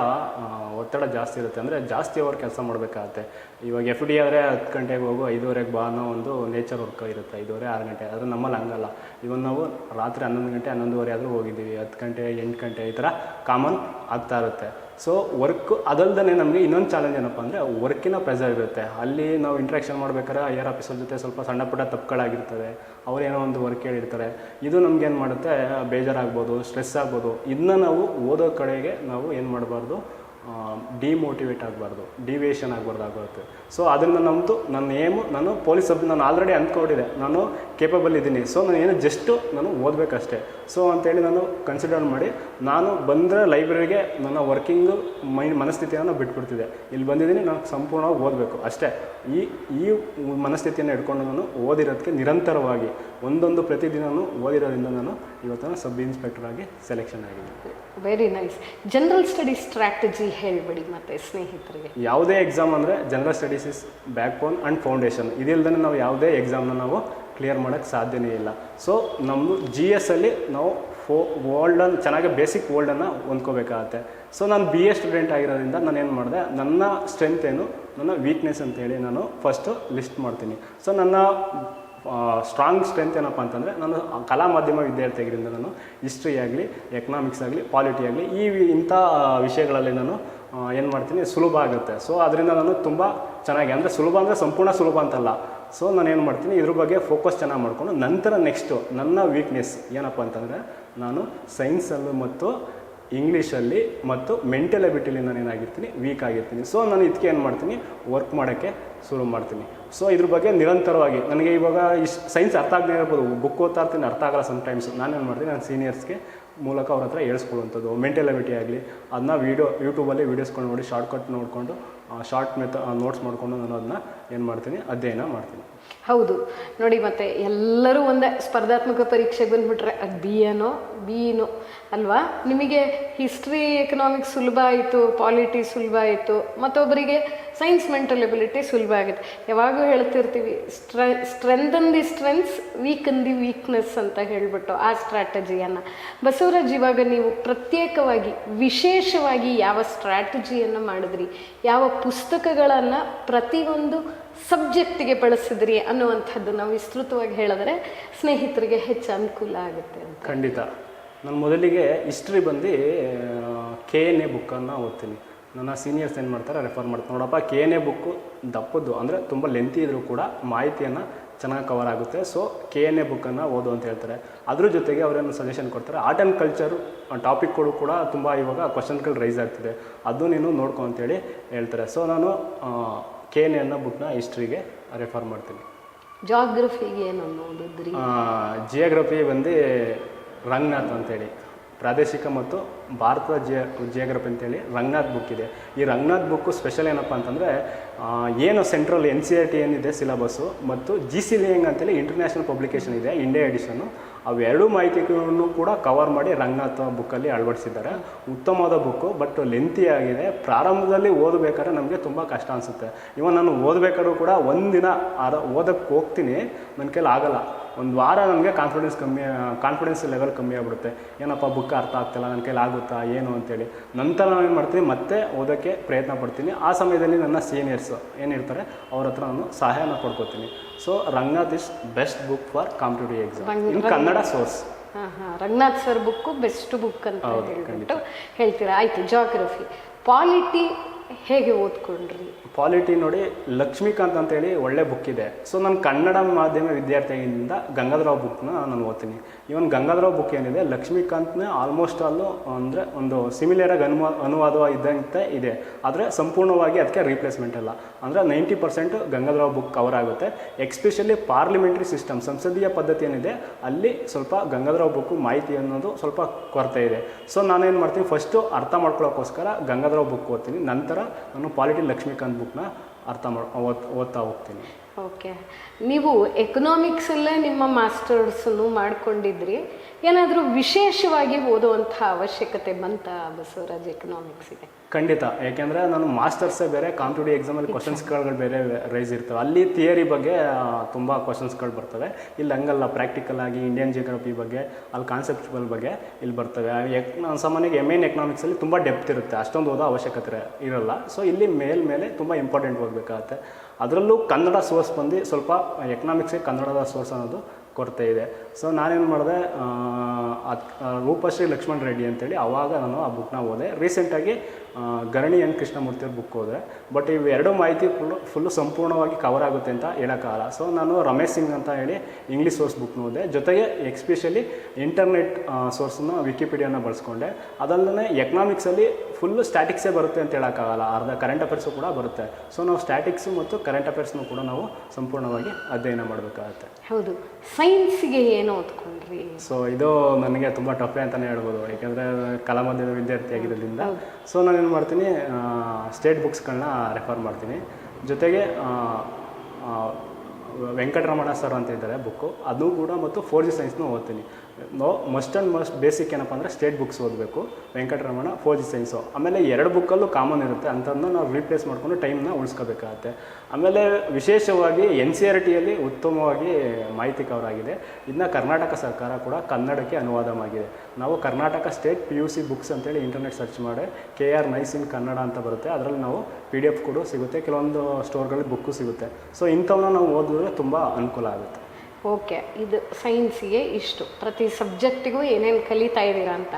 ಒತ್ತಡ ಜಾಸ್ತಿ ಇರುತ್ತೆ. ಅಂದರೆ ಜಾಸ್ತಿ ಅವರ್ ಕೆಲಸ ಮಾಡಬೇಕಾಗತ್ತೆ. ಇವಾಗ ಎಫ್ ಡಿ ಆದರೆ 10 ಗಂಟೆಗೆ ಹೋಗು 5:30ಗೆ ಬಾ ಅನ್ನೋ ಒಂದು ನೇಚರ್ ವರ್ಕ್ ಇರುತ್ತೆ, 5:30 6 ಗಂಟೆ. ಆದರೆ ನಮ್ಮಲ್ಲಿ ಹಂಗಲ್ಲ. ಇವನ್ ನಾವು ರಾತ್ರಿ 11 ಗಂಟೆ 11:30 ಆದರೂ ಹೋಗಿದ್ದೀವಿ, 10 ಗಂಟೆ 8 ಗಂಟೆ ಈ ಥರ ಕಾಮನ್ ಆಗ್ತಾ ಇರುತ್ತೆ. ಸೊ ವರ್ಕ್ ಅದಲ್ದೇ ನಮಗೆ ಇನ್ನೊಂದು ಚಾಲೆಂಜ್ ಏನಪ್ಪ ಅಂದರೆ ವರ್ಕಿನ ಪ್ರೆಸರ್ ಇರುತ್ತೆ. ಅಲ್ಲಿ ನಾವು ಇಂಟ್ರಾಕ್ಷನ್ ಮಾಡ್ಬೇಕಾದ್ರೆ ಏರ್ ಆಫೀಸರ್ ಜೊತೆ ಸ್ವಲ್ಪ ಸಣ್ಣ ಪುಟ್ಟ ತಪ್ಪುಗಳಾಗಿರ್ತವೆ, ಅವರೇನೋ ಒಂದು ವರ್ಕ್ ಹೇಳಿರ್ತಾರೆ. ಇದು ನಮ್ಗೇನು ಮಾಡುತ್ತೆ, ಬೇಜಾರಾಗ್ಬೋದು, ಸ್ಟ್ರೆಸ್ ಆಗ್ಬೋದು. ಇದನ್ನ ನಾವು ಓದೋ ಕಡೆಗೆ ನಾವು ಏನು ಮಾಡಬಾರ್ದು, ಡಿಮೋಟಿವೇಟ್ ಆಗಬಾರ್ದು, ಡಿವಿಯೇಷನ್ ಆಗಬಾರ್ದಾಗುತ್ತೆ. ಸೊ ಅದರಿಂದ ನಮ್ಮದು ನನ್ನ ಏಮು, ನಾನು ಪೊಲೀಸ್ ನಾನು ಆಲ್ರೆಡಿ ಅಂದ್ಕೊಂಡಿದ್ದೆ ನಾನು ಕೇಪಬಲ್ ಇದ್ದೀನಿ. ಸೊ ನಾನು ಏನು ಜಸ್ಟು ನಾನು ಓದಬೇಕಷ್ಟೇ. ಸೊ ಅಂತೇಳಿ ನಾನು ಕನ್ಸಿಡರ್ ಮಾಡಿ ನಾನು ಬಂದರೆ ಲೈಬ್ರರಿಗೆ ನನ್ನ ವರ್ಕಿಂಗು ಮನಸ್ಥಿತಿಯನ್ನು ಬಿಟ್ಬಿಡ್ತಿದ್ದೆ. ಇಲ್ಲಿ ಬಂದಿದ್ದೀನಿ, ನಾನು ಸಂಪೂರ್ಣವಾಗಿ ಓದಬೇಕು ಅಷ್ಟೇ. ಈ ಮನಸ್ಥಿತಿಯನ್ನು ಇಟ್ಕೊಂಡು ನಾನು ಓದಿರೋದಕ್ಕೆ ನಿರಂತರವಾಗಿ ಒಂದೊಂದು ಪ್ರತಿದಿನವೂ ಓದಿರೋದ್ರಿಂದ ನಾನು ಇವತ್ತು ಸಬ್ ಇನ್ಸ್ಪೆಕ್ಟರ್ ಆಗಿ ಸೆಲೆಕ್ಷನ್ ಆಗಿದ್ದೀನಿ. Very nice. General study strategy ಹೇಳ್ಬಿಡಿ ಮತ್ತೆ ಸ್ನೇಹಿತರಿಗೆ. ಯಾವುದೇ ಎಕ್ಸಾಮ್ ಅಂದರೆ general studies is backbone and foundation. ಇದಿಲ್ಲದೇ ನಾವು ಯಾವುದೇ ಎಕ್ಸಾಮ್ನ ನಾವು ಕ್ಲಿಯರ್ ಮಾಡೋಕ್ಕೆ ಸಾಧ್ಯನೇ ಇಲ್ಲ. ಸೊ ನಮ್ಮದು GS ಅಲ್ಲಿ ನಾವು ವರ್ಲ್ಡನ್ನು ಚೆನ್ನಾಗಿ ಬೇಸಿಕ್ ವರ್ಲ್ಡನ್ನು ಹೊಂದ್ಕೋಬೇಕಾಗತ್ತೆ. ಸೊ ನಾನು BA ಸ್ಟೂಡೆಂಟ್ ಆಗಿರೋದ್ರಿಂದ ನಾನು ಏನು ಮಾಡಿದೆ, ನನ್ನ ಸ್ಟ್ರೆಂತ್ ಏನು, ನನ್ನ ವೀಕ್ನೆಸ್ ಅಂತೇಳಿ ನಾನು ಫಸ್ಟು ಲಿಸ್ಟ್ ಮಾಡ್ತೀನಿ. ಸೊ ನನ್ನ ಸ್ಟ್ರಾಂಗ್ ಸ್ಟ್ರೆಂತ್ ಏನಪ್ಪ ಅಂತಂದರೆ, ನಾನು ಕಲಾ ಮಾಧ್ಯಮ ವಿದ್ಯಾರ್ಥಿ ಆಗಿದ್ದರಿಂದ ನಾನು ಹಿಸ್ಟ್ರಿ ಆಗಲಿ, ಎಕನಾಮಿಕ್ಸ್ ಆಗಲಿ, ಪಾಲಿಟಿ ಆಗಲಿ ಇಂಥ ವಿಷಯಗಳಲ್ಲಿ ನಾನು ಏನು ಮಾಡ್ತೀನಿ, ಸುಲಭ ಆಗುತ್ತೆ. ಸೊ ಅದರಿಂದ ನಾನು ತುಂಬ ಚೆನ್ನಾಗಿ, ಅಂದರೆ ಸುಲಭ ಅಂದರೆ ಸಂಪೂರ್ಣ ಸುಲಭ ಅಂತಲ್ಲ. ಸೊ ನಾನು ಏನು ಮಾಡ್ತೀನಿ, ಇದ್ರ ಬಗ್ಗೆ ಫೋಕಸ್ ಚೆನ್ನಾಗಿ ಮಾಡಿಕೊಂಡು ನಂತರ ನೆಕ್ಸ್ಟು ನನ್ನ ವೀಕ್ನೆಸ್ ಏನಪ್ಪ ಅಂತಂದರೆ, ನಾನು ಸೈನ್ಸಲ್ಲೂ ಮತ್ತು ಇಂಗ್ಲೀಷಲ್ಲಿ ಮತ್ತು ಮೆಂಟಲ್ ಎಬಿಲಿಟಿಲಿ ನಾನು ಏನಾಗಿರ್ತೀನಿ, ವೀಕ್ ಆಗಿರ್ತೀನಿ. ಸೊ ನಾನು ಇದಕ್ಕೆ ಏನು ಮಾಡ್ತೀನಿ, ವರ್ಕ್ ಮಾಡೋಕ್ಕೆ ಶುರು ಮಾಡ್ತೀನಿ. ಸೊ ಇದ್ರ ಬಗ್ಗೆ ನಿರಂತರವಾಗಿ ನನಗೆ ಇವಾಗ ಸೈನ್ಸ್ ಅರ್ಥ ಆಗದೆ ಇರ್ಬೋದು, ಬುಕ್ ಓದ್ತಾ ಇರ್ತೀನಿ, ಅರ್ಥ ಆಗಲ್ಲ ಸಮ್ಟೈಮ್ಸ್. ನಾನೇನು ಮಾಡ್ತೀನಿ, ನಾನು ಸೀನಿಯರ್ಸ್ಗೆ ಮೂಲಕ ಅವ್ರ ಹತ್ರ ಹೇಳ್ಸ್ಕೊಳ್ಳುವಂಥದ್ದು. ಮೆಂಟಲ್ ಎಬಿಲಿಟಿ ಆಗಲಿ ಅದನ್ನ ಯೂಟ್ಯೂಬಲ್ಲಿ ವೀಡಿಯೋಸ್ಕೊಂಡು ನೋಡಿ, ಶಾರ್ಟ್ಕಟ್ ನೋಡಿಕೊಂಡು ಶಾರ್ಟ್ ನೋಟ್ಸ್ ಮಾಡಿಕೊಂಡು ನಾನು ಅದನ್ನ ಏನು ಮಾಡ್ತೀನಿ, ಅಧ್ಯಯನ ಮಾಡ್ತೀನಿ. ಹೌದು ನೋಡಿ, ಮತ್ತೆ ಎಲ್ಲರೂ ಒಂದೇ ಸ್ಪರ್ಧಾತ್ಮಕ ಪರೀಕ್ಷೆಗೆ ಬಂದುಬಿಟ್ರೆ ಅದು BA ಅಲ್ವಾ? ನಿಮಗೆ ಹಿಸ್ಟ್ರಿ ಎಕನಾಮಿಕ್ಸ್ ಸುಲಭ ಆಯಿತು, ಪಾಲಿಟಿ ಸುಲಭ ಆಯಿತು, ಮತ್ತೊಬ್ಬರಿಗೆ ಸೈನ್ಸ್ ಮೆಂಟಲ್ ಎಬಿಲಿಟಿ ಸುಲಭ ಆಗುತ್ತೆ. ಯಾವಾಗೂ ಹೇಳ್ತಿರ್ತೀವಿ, strengthen the strengths, weaken the weakness ಅಂತ ಹೇಳಿಬಿಟ್ಟು ಆ ಸ್ಟ್ರಾಟಜಿಯನ್ನು. ಬಸವರಾಜ್, ಇವಾಗ ನೀವು ಪ್ರತ್ಯೇಕವಾಗಿ ವಿಶೇಷವಾಗಿ ಯಾವ ಸ್ಟ್ರಾಟಜಿಯನ್ನು ಮಾಡಿದ್ರಿ, ಯಾವ ಪುಸ್ತಕಗಳನ್ನು ಪ್ರತಿಯೊಂದು ಸಬ್ಜೆಕ್ಟಿಗೆ ಬಳಸಿದ್ರಿ ಅನ್ನುವಂಥದ್ದು ನಾವು ವಿಸ್ತೃತವಾಗಿ ಹೇಳಿದ್ರೆ ಸ್ನೇಹಿತರಿಗೆ ಹೆಚ್ಚು ಅನುಕೂಲ ಆಗುತ್ತೆ ಅಂತ. ಖಂಡಿತ. ನಾನು ಮೊದಲಿಗೆ ಹಿಸ್ಟ್ರಿ ಬಂದು KNA ಬುಕ್ಕನ್ನು ಓದ್ತೀನಿ. ನನ್ನ ಸೀನಿಯರ್ಸ್ ಏನು ಮಾಡ್ತಾರೆ, ರೆಫರ್ ಮಾಡ್ತಾರೆ, ನೋಡಪ್ಪ KNA ಬುಕ್ಕು ದಪ್ಪದ್ದು, ಅಂದರೆ ತುಂಬ ಲೆಂತಿ ಇದ್ದರೂ ಕೂಡ ಮಾಹಿತಿಯನ್ನು ಚೆನ್ನಾಗಿ ಕವರ್ ಆಗುತ್ತೆ. ಸೊ KNA ಬುಕ್ಕನ್ನು ಓದು ಅಂತ ಹೇಳ್ತಾರೆ. ಅದ್ರ ಜೊತೆಗೆ ಅವರೇನು ಸಜೆಷನ್ ಕೊಡ್ತಾರೆ, ಆರ್ಟ್ ಆ್ಯಂಡ್ ಕಲ್ಚರ್ ಟಾಪಿಕ್ಗಳು ಕೂಡ ತುಂಬ ಇವಾಗ ಕ್ವಶನ್ಗಳು ರೈಸ್ ಆಗ್ತಿದೆ, ಅದು ನೀನು ನೋಡ್ಕೊ ಅಂತೇಳಿ ಹೇಳ್ತಾರೆ. ಸೊ ನಾನು KNA ಅನ್ನೋ ಬುಕ್ನ ಹಿಸ್ಟ್ರಿಗೆ ರೆಫರ್ ಮಾಡ್ತೀನಿ. ಜಾಗ್ರಫಿಗೆ ಏನು ಓದಿದ್ರಿ? ಜಿಯೋಗ್ರಫಿ ಬಂದು ರಂಗನಾಥ್ ಅಂತೇಳಿ, ಪ್ರಾದೇಶಿಕ ಮತ್ತು ಭಾರತದ ಜಿಯೋಗ್ರಫಿ ಅಂತೇಳಿ ರಂಗನಾಥ್ ಬುಕ್ ಇದೆ. ಈ ರಂಗನಾಥ್ ಬುಕ್ಕು ಸ್ಪೆಷಲ್ ಏನಪ್ಪ ಅಂತಂದರೆ, ಏನು ಸೆಂಟ್ರಲ್ NCERT ಏನಿದೆ ಸಿಲೆಬಸ್ಸು ಮತ್ತು GC ಲಿಂಗ್ ಅಂತೇಳಿ ಇಂಟರ್ನ್ಯಾಷನಲ್ ಪಬ್ಲಿಕೇಶನ್ ಇದೆ, ಇಂಡಿಯಾ ಎಡಿಷನ್ನು, ಅವೆರಡೂ ಮಾಹಿತಿಗಳನ್ನು ಕೂಡ ಕವರ್ ಮಾಡಿ ರಂಗನಾಥ್ ಬುಕ್ಕಲ್ಲಿ ಅಳವಡಿಸಿದ್ದಾರೆ. ಉತ್ತಮವಾದ ಬುಕ್ಕು, ಬಟ್ ಲೆಂತಿ ಆಗಿದೆ. ಪ್ರಾರಂಭದಲ್ಲಿ ಓದಬೇಕಾದ್ರೆ ನಮಗೆ ತುಂಬ ಕಷ್ಟ ಅನಿಸುತ್ತೆ. ಇವನ್ ನಾನು ಓದಬೇಕಾದ್ರೂ ಕೂಡ ಒಂದಿನ ಓದಕ್ಕೆ ಹೋಗ್ತೀನಿ, ನನ್ನ ಕೈಲಿ ಆಗಲ್ಲ. ಒಂದು ವಾರ ನನಗೆ ಕಾನ್ಫಿಡೆನ್ಸ್ ಲೆವೆಲ್ ಕಮ್ಮಿ ಆಗ್ಬಿಡುತ್ತೆ. ಏನಪ್ಪ ಬುಕ್ ಅರ್ಥ ಆಗ್ತಿಲ್ಲ, ನನ್ನ ಕೈಲಿ ಆಗುತ್ತಾ ಏನು ಅಂತೇಳಿ. ನಂತರ ನಾನು ಏನು ಮಾಡ್ತೀನಿ, ಮತ್ತೆ ಓದೋಕ್ಕೆ ಪ್ರಯತ್ನ ಪಡ್ತೀನಿ. ಆ ಸಮಯದಲ್ಲಿ ನನ್ನ ಸೀನಿಯರ್ಸ್ ಏನಿರ್ತಾರೆ ಅವ್ರ ಹತ್ರ ನಾನು ಸಹಾಯನ ಪಡ್ಕೋತೀನಿ. So Ranganath is best book for competitive exam in Kannada source. Ranganath sir book best book ಅಂತ ಹೇಳ್ಬಿಟ್ಟು ಹೇಳ್ತೀರಾ. ಆಯಿತು, ಜಾಗ್ರಫಿ. ಪಾಲಿಟಿ ಹೇಗೆ ಓದ್ಕೊಂಡ್ರಿ? ಪಾಲಿಟಿ ನೋಡಿ, ಲಕ್ಷ್ಮೀಕಾಂತ್ ಅಂತೇಳಿ ಒಳ್ಳೆ ಬುಕ್ ಇದೆ. ಸೊ ನಾನು ಕನ್ನಡ ಮಾಧ್ಯಮ ವಿದ್ಯಾರ್ಥಿಯಿಂದ ಗಂಗಾಧರರಾವ್ ಬುಕ್ನ ನಾನು ಓದ್ತೀನಿ. ಇವನ್ ಗಂಗಾಧರರಾವ್ ಬುಕ್ ಏನಿದೆ, ಲಕ್ಷ್ಮೀಕಾಂತ್ನ ಆಲ್ಮೋಸ್ಟ್ ಅಲ್ಲೂ ಅಂದರೆ ಒಂದು ಸಿಮಿಲರಾಗಿ ಅನುವಾದ ಇದ್ದಂತೆ ಇದೆ, ಆದರೆ ಸಂಪೂರ್ಣವಾಗಿ ಅದಕ್ಕೆ ರೀಪ್ಲೇಸ್ಮೆಂಟ್ ಅಲ್ಲ. ಅಂದರೆ 90% ಗಂಗಾಧರರಾವ್ ಬುಕ್ ಕವರ್ ಆಗುತ್ತೆ. ಎಕ್ಸ್ಪೆಷಲಿ ಪಾರ್ಲಿಮೆಂಟ್ರಿ ಸಿಸ್ಟಮ್, ಸಂಸದೀಯ ಪದ್ಧತಿ ಏನಿದೆ, ಅಲ್ಲಿ ಸ್ವಲ್ಪ ಗಂಗಾಧರರಾವ್ ಬುಕ್ಕು ಮಾಹಿತಿ ಅನ್ನೋದು ಸ್ವಲ್ಪ ಕೊರತೆ ಇದೆ. ಸೊ ನಾನೇನು ಮಾಡ್ತೀನಿ, ಫಸ್ಟು ಅರ್ಥ ಮಾಡ್ಕೊಳ್ಳೋಕ್ಕೋಸ್ಕರ ಗಂಗಾಧರರಾವ್ ಬುಕ್ ಓದ್ತೀನಿ. ನಂತರ ನಾನು ಪಾಲಿಟಿ ಲಕ್ಷ್ಮೀಕಾಂತ್ ಬುಕ್ನ ಓದ್ತಾ ಹೋಗ್ತೀನಿ. ಓಕೆ, ನೀವು ಎಕನಾಮಿಕ್ಸಲ್ಲೇ ನಿಮ್ಮ ಮಾಸ್ಟರ್ಸನ್ನು ಮಾಡ್ಕೊಂಡಿದ್ರಿ, ಏನಾದರೂ ವಿಶೇಷವಾಗಿ ಓದುವಂಥ ಅವಶ್ಯಕತೆ ಬಂತಾ ಬಸವರಾಜ್ ಎಕನಾಮಿಕ್ಸಿಗೆ? ಖಂಡಿತ. ಯಾಕೆಂದರೆ ನಾನು ಮಾಸ್ಟರ್ಸೇ ಬೇರೆ, ಕಾಂಪಿಟೇಟಿವ್ ಎಕ್ಸಾಮಲ್ಲಿ ಕ್ವಶನ್ಸ್ಗಳು ಬೇರೆ ರೈಸ್ ಇರ್ತವೆ. ಅಲ್ಲಿ ಥಿಯರಿ ಬಗ್ಗೆ ತುಂಬ ಕ್ವಶನ್ಸ್ಗಳು ಬರ್ತವೆ. ಇಲ್ಲಿ ಹಂಗಲ್ಲ, ಪ್ರಾಕ್ಟಿಕಲ್ ಆಗಿ ಇಂಡಿಯನ್ ಜಿಯೋಗ್ರಫಿ ಬಗ್ಗೆ, ಅಲ್ಲಿ ಕಾನ್ಸೆಪ್ಚುವಲ್ ಬಗ್ಗೆ ಇಲ್ಲಿ ಬರ್ತವೆ. ಸಾಮಾನ್ಯವಾಗಿ ಎಮ್ ಎನ್ ಎಕನಾಮಿಕ್ಸಲ್ಲಿ ತುಂಬ ಡೆಪ್ತ್ ಇರುತ್ತೆ, ಅಷ್ಟೊಂದು ಓದೋ ಅವಶ್ಯಕತೆ ಇರೋಲ್ಲ. ಸೊ ಇಲ್ಲಿ ಮೇಲೆ ತುಂಬ ಇಂಪಾರ್ಟೆಂಟ್ ಓದಬೇಕಾಗತ್ತೆ. ಅದರಲ್ಲೂ ಕನ್ನಡ ಸೋರ್ಸ್ ಬಂದು ಸ್ವಲ್ಪ ಎಕನಾಮಿಕ್ಸಿಗೆ ಕನ್ನಡದ ಸೋರ್ಸ್ ಅನ್ನೋದು ಕೊರತೆ ಇದೆ. ಸೊ ನಾನೇನು ಮಾಡಿದೆ, ರೂಪಶ್ರೀ ಲಕ್ಷ್ಮಣ್ ರೆಡ್ಡಿ ಅಂತೇಳಿ ಆವಾಗ ನಾನು ಆ ಬುಕ್ನ ಓದೆ. ರೀಸೆಂಟಾಗಿ ಗರಣಿ ಎನ್ ಕೃಷ್ಣಮೂರ್ತಿಯವ್ರ ಬುಕ್ ಹೋದೆ. ಬಟ್ ಇವೆರಡು ಮಾಹಿತಿ ಫುಲ್ಲು ಸಂಪೂರ್ಣವಾಗಿ ಕವರ್ ಆಗುತ್ತೆ ಅಂತ ಹೇಳೋಕ್ಕಾಗಲ್ಲ. ಸೊ ನಾನು ರಮೇಶ್ ಸಿಂಗ್ ಅಂತ ಹೇಳಿ ಇಂಗ್ಲೀಷ್ ಸೋರ್ಸ್ ಬುಕ್ನ ಓದೆ, ಜೊತೆಗೆ ಎಕ್ಸ್ಪೆಷಲಿ ಇಂಟರ್ನೆಟ್ ಸೋರ್ಸನ್ನ ವಿಕಿಪೀಡಿಯಾನ ಬಳಸ್ಕೊಂಡೆ. ಅದಲ್ಲದೆ ಎಕನಾಮಿಕ್ಸಲ್ಲಿ ಫುಲ್ಲು ಸ್ಟ್ಯಾಟಿಕ್ಸೇ ಬರುತ್ತೆ ಅಂತ ಹೇಳೋಕ್ಕಾಗಲ್ಲ, ಅರ್ಧ ಕರೆಂಟ್ ಅಫೇರ್ಸು ಕೂಡ ಬರುತ್ತೆ. ಸೊ ನಾವು ಸ್ಟ್ಯಾಟಿಕ್ಸು ಮತ್ತು ಕರೆಂಟ್ ಅಫೇರ್ಸ್ನು ಕೂಡ ನಾವು ಸಂಪೂರ್ಣವಾಗಿ ಅಧ್ಯಯನ ಮಾಡಬೇಕಾಗತ್ತೆ. ಹೌದು. ಸೈನ್ಸಿಗೆ ಏನು ಓದ್ಕೊಂಡ್ರಿ? ಸೊ ಇದು ನನಗೆ ತುಂಬ ಟಫೇ ಅಂತಲೇ ಹೇಳ್ಬೋದು, ಯಾಕೆಂದರೆ ಕಲಾ ಮಾಧ್ಯಮದ ವಿದ್ಯಾರ್ಥಿ ಆಗಿರೋದ್ರಿಂದ. ಸೊ ನಾನೇನು ಮಾಡ್ತೀನಿ, ಸ್ಟೇಟ್ ಬುಕ್ಸ್ಗಳನ್ನ ರೆಫರ್ ಮಾಡ್ತೀನಿ. ಜೊತೆಗೆ ವೆಂಕಟರಮಣ ಸರ್ ಅಂತ ಇದ್ದಾರೆ ಬುಕ್ಕು, ಅದು ಕೂಡ ಮತ್ತು 4G ಸೈನ್ಸ್ನೂ ಓದ್ತೀನಿ. ಮಸ್ಟ್ ಆ್ಯಂಡ್ ಮಸ್ಟ್ ಬೇಸಿಕ್ ಏನಪ್ಪ ಅಂದರೆ ಸ್ಟೇಟ್ ಬುಕ್ಸ್ ಓದಬೇಕು, ವೆಂಕಟರಮಣ 4G ಸೈನ್ಸು. ಆಮೇಲೆ 2 ಬುಕ್ಕಲ್ಲೂ ಕಾಮನ್ ಇರುತ್ತೆ, ಅಂಥದ್ದನ್ನ ನಾವು ರೀಪ್ಲೇಸ್ ಮಾಡಿಕೊಂಡು ಟೈಮ್ನ ಉಳಿಸ್ಕೋಬೇಕಾಗತ್ತೆ. ಆಮೇಲೆ ವಿಶೇಷವಾಗಿ NCERTಯಲ್ಲಿ ಉತ್ತಮವಾಗಿ ಮಾಹಿತಿ ಕವರ್ ಆಗಿದೆ. ಇದನ್ನ ಕರ್ನಾಟಕ ಸರ್ಕಾರ ಕೂಡ ಕನ್ನಡಕ್ಕೆ ಅನುವಾದ ಆಗಿದೆ. ನಾವು ಕರ್ನಾಟಕ ಸ್ಟೇಟ್ PUC ಬುಕ್ಸ್ ಅಂತೇಳಿ ಇಂಟರ್ನೆಟ್ ಸರ್ಚ್ ಮಾಡಿ KR ನೈಸ್ ಇನ್ ಕನ್ನಡ ಅಂತ ಬರುತ್ತೆ, ಅದರಲ್ಲಿ ನಾವು PDF ಕೂಡ ಸಿಗುತ್ತೆ, ಕೆಲವೊಂದು ಸ್ಟೋರ್ಗಳಲ್ಲಿ ಬುಕ್ಕು ಸಿಗುತ್ತೆ. ಸೊ ಇಂಥವನ್ನ ನಾವು ಓದಿದ್ರೆ ತುಂಬ ಅನುಕೂಲ ಆಗುತ್ತೆ. ಓಕೆ, ಇದು ಸೈನ್ಸಿಗೆ ಇಷ್ಟು. ಪ್ರತಿ ಸಬ್ಜೆಕ್ಟಿಗೂ ಏನೇನು ಕಲಿತಾ ಇದ್ದೀರಾ ಅಂತ.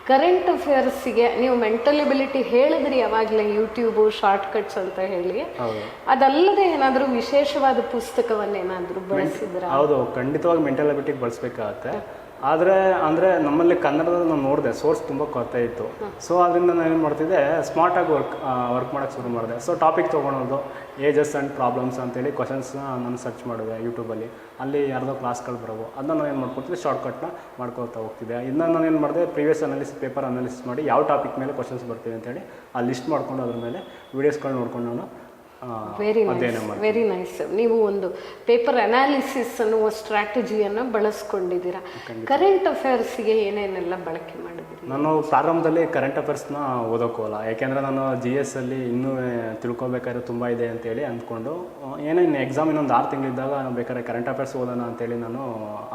ಕರೆಂಟ್ ಅಫೇರ್ಸಿಗೆ ನೀವು ಮೆಂಟಲ್ ಎಬಿಲಿಟಿ ಹೇಳಿದ್ರಿ ಯಾವಾಗಲೇ, ಯೂಟ್ಯೂಬು ಶಾರ್ಟ್ಕಟ್ಸ್ ಅಂತ ಹೇಳಿ. ಅದಲ್ಲದೆ ಏನಾದರೂ ವಿಶೇಷವಾದ ಪುಸ್ತಕವನ್ನೇನಾದರೂ ಬಳಸಿದ್ರ? ಹೌದು, ಖಂಡಿತವಾಗಿ ಮೆಂಟಲ್ ಎಬಿಲಿಟಿಗೆ ಬಳಸಬೇಕಾಗತ್ತೆ. ಆದರೆ ಅಂದರೆ ನಮ್ಮಲ್ಲಿ ಕನ್ನಡದ ನಾನು ನೋಡಿದೆ, ಸೋರ್ಸ್ ತುಂಬ ಕೊರತೆ ಇತ್ತು. ಸೊ ಅದರಿಂದ ನಾನು ಏನು ಮಾಡ್ತಿದ್ದೆ, ಸ್ಮಾರ್ಟಾಗಿ ವರ್ಕ್ ಮಾಡೋಕ್ಕೆ ಶುರು ಮಾಡಿದೆ. ಸೊ ಟಾಪಿಕ್ ತೊಗೊಳೋದು, ಏಜಸ್ ಆ್ಯಂಡ್ ಪ್ರಾಬ್ಲಮ್ಸ್ ಅಂತೇಳಿ ಕ್ವಶನ್ಸ್ನ ನಾನು ಸರ್ಚ್ ಮಾಡಿದೆ ಯೂಟ್ಯೂಬಲ್ಲಿ. ಅಲ್ಲಿ ಯಾರ್ದೋ ಕ್ಲಾಸ್ಗಳು ಬರೋವು, ಅದನ್ನ ನಾನು ಏನು ಮಾಡ್ಕೊಡ್ತಿದ್ದೆ, ಶಾರ್ಟ್ಕಟ್ನ ಮಾಡ್ಕೊಳ್ತಾ ಹೋಗ್ತಿದ್ದೆ. ಇದನ್ನ ನಾನು ಏನು ಮಾಡಿದೆ, ಪ್ರೀವಿಯಸ್ ಪೇಪರ್ ಅನಾಲಿಸಿಸ್ ಮಾಡಿ ಯಾವ ಟಾಪಿಕ್ ಮೇಲೆ ಕ್ವಶನ್ಸ್ ಬರ್ತಿದೆ ಅಂತೇಳಿ ಆ ಲಿಸ್ಟ್ ಮಾಡ್ಕೊಂಡು ಅದ್ರ ಮೇಲೆ ವೀಡಿಯೋಸ್ಗಳು ನೋಡ್ಕೊಂಡು ನಾನು ವೆರಿ ನೈಸ್. ನೀವು ಒಂದು ಪೇಪರ್ ಅನಾಲಿಸಿಸ್ ಅನ್ನುವ ಸ್ಟ್ರಾಟಜಿಯನ್ನು ಬಳಸ್ಕೊಂಡಿದ್ದೀರಾ. ಕರೆಂಟ್ ಅಫೇರ್ಸ್ಗೆ ಏನೇನೆಲ್ಲ ಬಳಕೆ ಮಾಡಿದ್ರಿ? ನಾನು ಪ್ರಾರಂಭದಲ್ಲಿ ಕರೆಂಟ್ ಅಫೇರ್ಸ್ನ ಓದೋಕ್ಕೋಲ್ಲ, ಯಾಕೆಂದರೆ ನಾನು GS ಅಲ್ಲಿ ಇನ್ನೂ ತಿಳ್ಕೊಬೇಕಾದ್ರೆ ತುಂಬ ಇದೆ ಅಂತೇಳಿ ಅಂದ್ಕೊಂಡು, ಏನೇನು ಎಕ್ಸಾಮ್ ಇನ್ನೊಂದು 6 ತಿಂಗಳಿದ್ದಾಗ ನಾನು ಬೇಕಾದ್ರೆ ಕರೆಂಟ್ ಅಫೇರ್ಸ್ ಓದೋಣ ಅಂತೇಳಿ ನಾನು